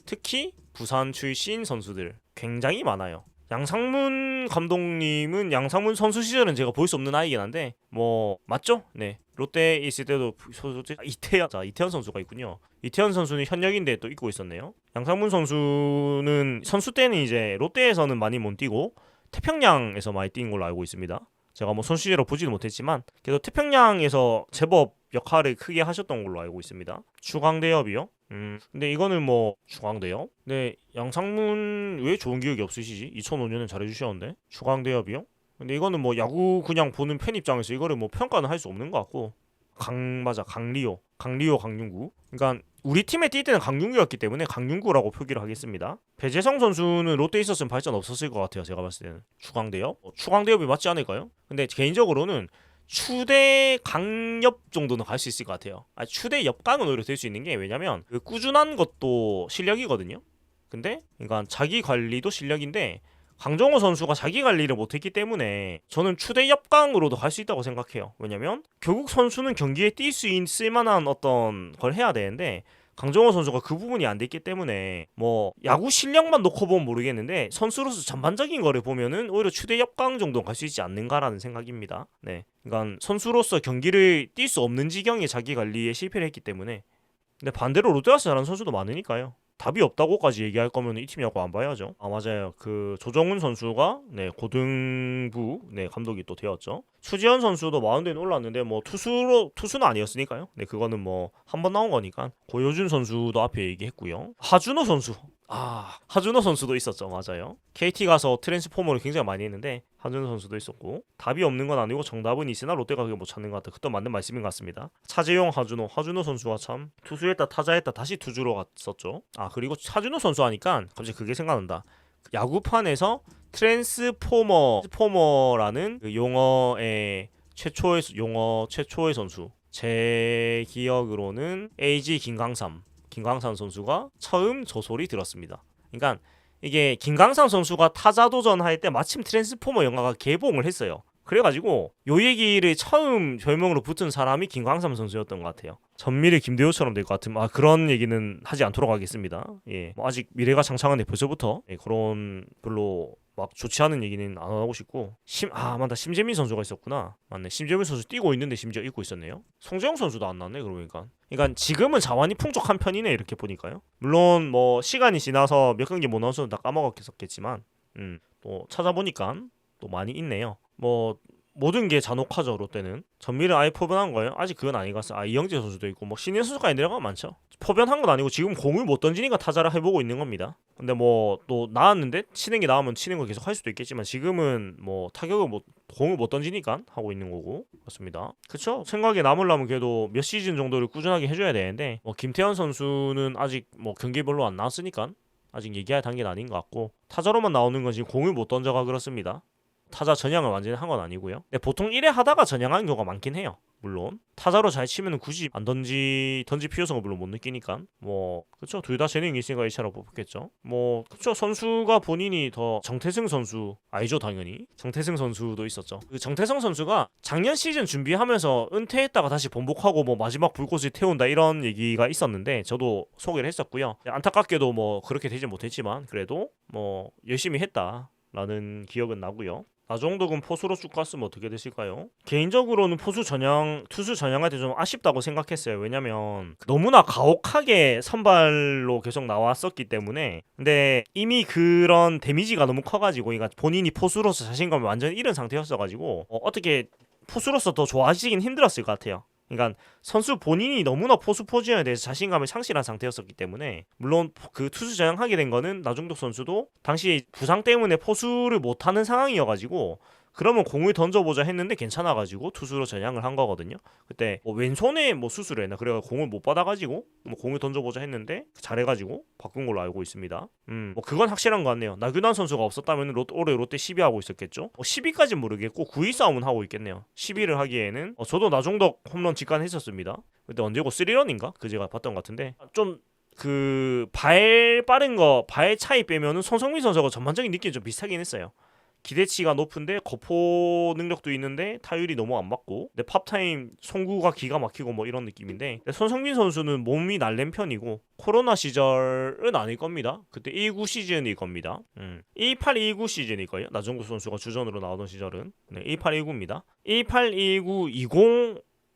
특히 부산 출신 선수들 굉장히 많아요. 양상문 감독님은 양상문 선수 시절은 제가 볼 수 없는 아이긴 한데 맞죠? 네 롯데에 있을 때도 이태현 선수가 있군요. 이태현 선수는 현역인데 또 있고 있었네요. 양상문 선수는 선수 때는 이제 롯데에서는 많이 못 뛰고 태평양에서 많이 뛴 걸로 알고 있습니다. 제가 선수 시절로 보지도 못했지만 그래도 태평양에서 제법 역할을 크게 하셨던 걸로 알고 있습니다. 추강대엽이요? 근데 이거는 추강대엽? 네, 양상문 왜 좋은 기억이 없으시지? 2005년에 잘해주셨는데 추강대엽이요? 근데 이거는 야구 그냥 보는 팬 입장에서 이거를 평가는 할 수 없는 것 같고 강리오, 강윤구. 그러니까 우리 팀에 뛸 때는 강윤구였기 때문에 강윤구라고 표기를 하겠습니다. 배재성 선수는 롯데에 있었으면 발전 없었을 것 같아요. 제가 봤을 때는 추강대엽? 추강대엽이 맞지 않을까요? 근데 개인적으로는 추대 강엽 정도는 갈 수 있을 것 같아요. 추대 옆강은 오히려 될 수 있는 게 왜냐면 꾸준한 것도 실력이거든요. 근데 그러니까 자기 관리도 실력인데 강정호 선수가 자기 관리를 못했기 때문에 저는 추대 옆강으로도 갈 수 있다고 생각해요. 왜냐면 결국 선수는 경기에 뛸 수 있을 만한 어떤 걸 해야 되는데 강정호 선수가 그 부분이 안 됐기 때문에 야구 실력만 놓고 보면 모르겠는데 선수로서 전반적인 거를 보면은 오히려 추대 옆강 정도 갈 수 있지 않는가라는 생각입니다. 네, 그러니까 선수로서 경기를 뛸 수 없는 지경에 자기 관리에 실패를 했기 때문에. 근데 반대로 롯데 가서 잘하는 선수도 많으니까요. 답이 없다고까지 얘기할 거면 이 팀 야구 안 봐야죠. 맞아요. 그 조정훈 선수가 고등부 감독이 또 되었죠. 추지현 선수도 마운드에 올랐는데 투수는 아니었으니까요. 네, 그거는 한 번 나온 거니까. 고효준 선수도 앞에 얘기했고요. 하준호 선수도 있었죠. 맞아요. KT 가서 트랜스포머를 굉장히 많이 했는데 하준호 선수도 있었고 답이 없는 건 아니고 정답은 있으나 롯데가 그게 못 찾는 것 같다. 그것도 맞는 말씀인 것 같습니다. 차재용, 하준호 선수가 참 투수했다 타자했다 다시 투주로 갔었죠. 그리고 하준호 선수 하니까 갑자기 그게 생각난다. 야구판에서 트랜스포머라는 그 용어의 최초의 선수. 제 기억으로는 AG 김광삼 선수가 처음 저 소리 들었습니다. 그러니까 이게 김광삼 선수가 타자 도전할 때 마침 트랜스포머 영화가 개봉을 했어요. 그래가지고 요 얘기를 처음 별명으로 붙은 사람이 김광삼 선수였던 것 같아요. 전미래 김대호처럼 될 것 같은 그런 얘기는 하지 않도록 하겠습니다. 아직 미래가 창창한데 벌써부터 그런 별로 좋지 않은 얘기는 안 하고 싶고 맞다. 심재민 선수가 있었구나. 맞네. 심재민 선수 뛰고 있는데 심지어 잊고 있었네요. 송재영 선수도 안 나왔네. 그러니까 지금은 자원이 풍족한 편이네. 이렇게 보니까요. 물론 시간이 지나서 몇 경기 못 나와서 다 까먹었겠지만 또 찾아보니까 또 많이 있네요. 모든 게 잔혹하죠. 롯데는 전미를 아예 포변한 거예요. 아직 그건 아닌 것 같아요. 이영재 선수도 있고 신인 선수까지 내려가면 많죠. 포변한 건 아니고 지금 공을 못 던지니까 타자를 해보고 있는 겁니다. 근데 또 나왔는데 치는 게 나오면 치는 거 계속 할 수도 있겠지만 지금은 타격을 공을 못 던지니까 하고 있는 거고. 그렇습니다. 그쵸? 생각에 남으려면 그래도 몇 시즌 정도를 꾸준하게 해줘야 되는데 김태현 선수는 아직 경기 별로 안 나왔으니까 아직 얘기할 단계는 아닌 것 같고 타자로만 나오는 건 지금 공을 못 던져가 그렇습니다. 타자 전향을 완전히 한 건 아니고요. 근데 보통 1회 하다가 전향하는 경우가 많긴 해요. 물론 타자로 잘 치면 굳이 안 던질 필요성을 물론 못 느끼니까 뭐 그쵸, 둘 다 재능이 있으니까 1차로 뽑겠죠. 뭐 그쵸, 선수가 본인이 더 정태승 선수 아니죠, 당연히 정태승 선수도 있었죠. 그 정태승 선수가 작년 시즌 준비하면서 은퇴했다가 다시 번복하고 뭐 마지막 불꽃을 태운다 이런 얘기가 있었는데 저도 소개를 했었고요. 안타깝게도 뭐 그렇게 되지 못했지만 그래도 뭐 열심히 했다라는 기억은 나고요. 나종덕은 포수로 쭉 갔으면 어떻게 되실까요? 개인적으로는 투수 전향할 때 좀 아쉽다고 생각했어요. 왜냐면 너무나 가혹하게 선발로 계속 나왔었기 때문에. 근데 이미 그런 데미지가 너무 커가지고 그러니까 본인이 포수로서 자신감을 완전히 잃은 상태였어가지고 어떻게 포수로서 더 좋아지긴 힘들었을 것 같아요. 그러니까 선수 본인이 너무나 포수 포지션에 대해서 자신감을 상실한 상태였었기 때문에 물론 그 투수 전향하게 된 거는 나종덕 선수도 당시 부상 때문에 포수를 못하는 상황이어가지고 그러면 공을 던져보자 했는데 괜찮아가지고 투수로 전향을 한 거거든요. 그때 뭐 왼손에 뭐 수술을 했나 그래가 공을 못 받아가지고 뭐 공을 던져보자 했는데 잘해가지고 바꾼 걸로 알고 있습니다. 뭐 그건 확실한 것 같네요. 나균환 선수가 없었다면 올해 롯데 10위 하고 있었겠죠. 10위까지는 모르겠고 9위 싸움은 하고 있겠네요. 10위를 하기에는 저도 나종덕 홈런 직관했었습니다. 그때 언제고 3런인가? 그 제가 봤던 것 같은데 좀 그 발 빠른 거 발 차이 빼면은 손성민 선수가 전반적인 느낌이 좀 비슷하긴 했어요. 기대치가 높은데 거포 능력도 있는데 타율이 너무 안 맞고 근데 팝타임 송구가 기가 막히고 뭐 이런 느낌인데 손성민 선수는 몸이 날랜 편이고 코로나 시절은 아닐 겁니다. 그때 19 시즌일 겁니다. 18-19 시즌일 거예요. 나종국 선수가 주전으로 나오던 시절은 18-19입니다. 18-19, 20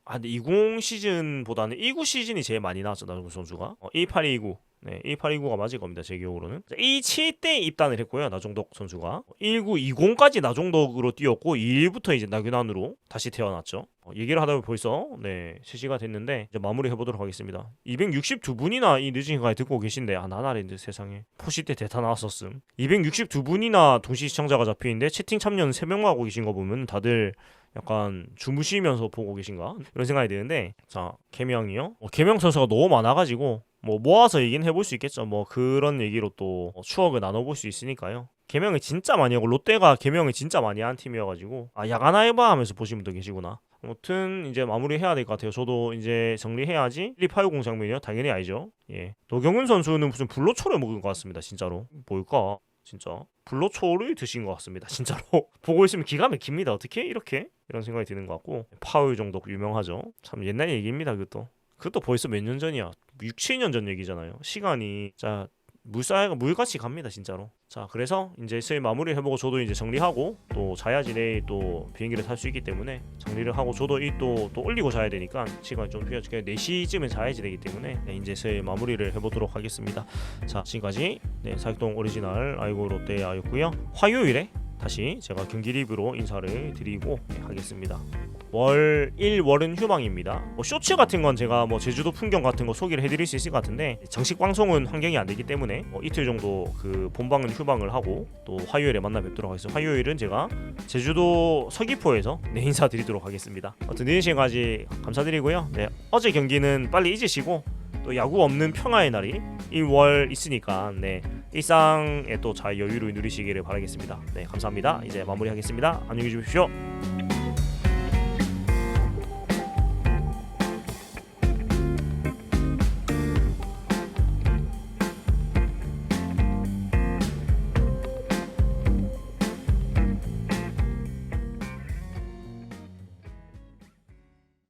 근데 20 시즌보다는 19 시즌이 제일 많이 나왔죠. 나종국 선수가 18-19 네, 1829가 맞을 겁니다. 제 기억으로는 27대 입단을 했고요. 나종덕 선수가 1920까지 나종덕으로 뛰었고 21부터 이제 나균환으로 다시 태어났죠. 얘기를 하다 보면 벌써 3시가 됐는데 이제 마무리 해보도록 하겠습니다. 262분이나 이 늦은 시간에 듣고 계신데 나날인데 세상에 포시 때 대타 나왔었음. 262분이나 동시 시청자가 잡혀있는데 채팅 참여는 3명만 하고 계신 거 보면 다들 약간 주무시면서 보고 계신가 이런 생각이 드는데 자 개명이요. 개명 선수가 너무 많아가지고 뭐 모아서 얘기는 해볼 수 있겠죠. 뭐 그런 얘기로 또 추억을 나눠볼 수 있으니까요. 개명을 진짜 많이 하고 롯데가 개명을 진짜 많이 한 팀이어가지고 야간 알바 하면서 보신 분도 계시구나. 아무튼 이제 마무리해야 될 것 같아요. 저도 이제 정리해야지. 1280 장면이요? 당연히 알죠. 예. 노경은 선수는 무슨 불로초를 먹은 것 같습니다. 진짜로. 뭘까? 진짜 불로초를 드신 것 같습니다. 진짜로. 보고 있으면 기가 막힙니다. 어떻게 이렇게? 이런 생각이 드는 것 같고 파울 정도 유명하죠. 참 옛날 얘기입니다. 그것도 벌써 몇 년 전이야. 6, 7년 전 얘기잖아요. 시간이 자 물같이 갑니다 진짜로. 자 그래서 이제 슬 마무리 해보고 저도 이제 정리하고 또 자야지 내일 또 비행기를 탈 수 있기 때문에 정리를 하고 저도 이 또 올리고 자야 되니까 시간이 좀 필요하죠. 4시쯤은 자야지 되기 때문에 이제 슬 마무리를 해보도록 하겠습니다. 자 지금까지 사육동 오리지널 아이고 롯데아였고요. 화요일에 다시 제가 경기 리뷰로 인사를 드리고 하겠습니다. 1월은 휴방입니다. 쇼츠 같은 건 제가 제주도 풍경 같은 거 소개를 해드릴 수 있을 것 같은데 정식 방송은 환경이 안 되기 때문에 이틀 정도 그 본방은 휴방을 하고 또 화요일에 만나 뵙도록 하겠습니다. 화요일은 제가 제주도 서귀포에서 인사드리도록 하겠습니다. 아무튼 늦은 시간까지 감사드리고요. 어제 경기는 빨리 잊으시고 또 야구 없는 평화의 날이 1월 있으니까 일상에 또 잘 여유를 누리시기를 바라겠습니다. 감사합니다. 이제 마무리하겠습니다. 안녕히 주십시오.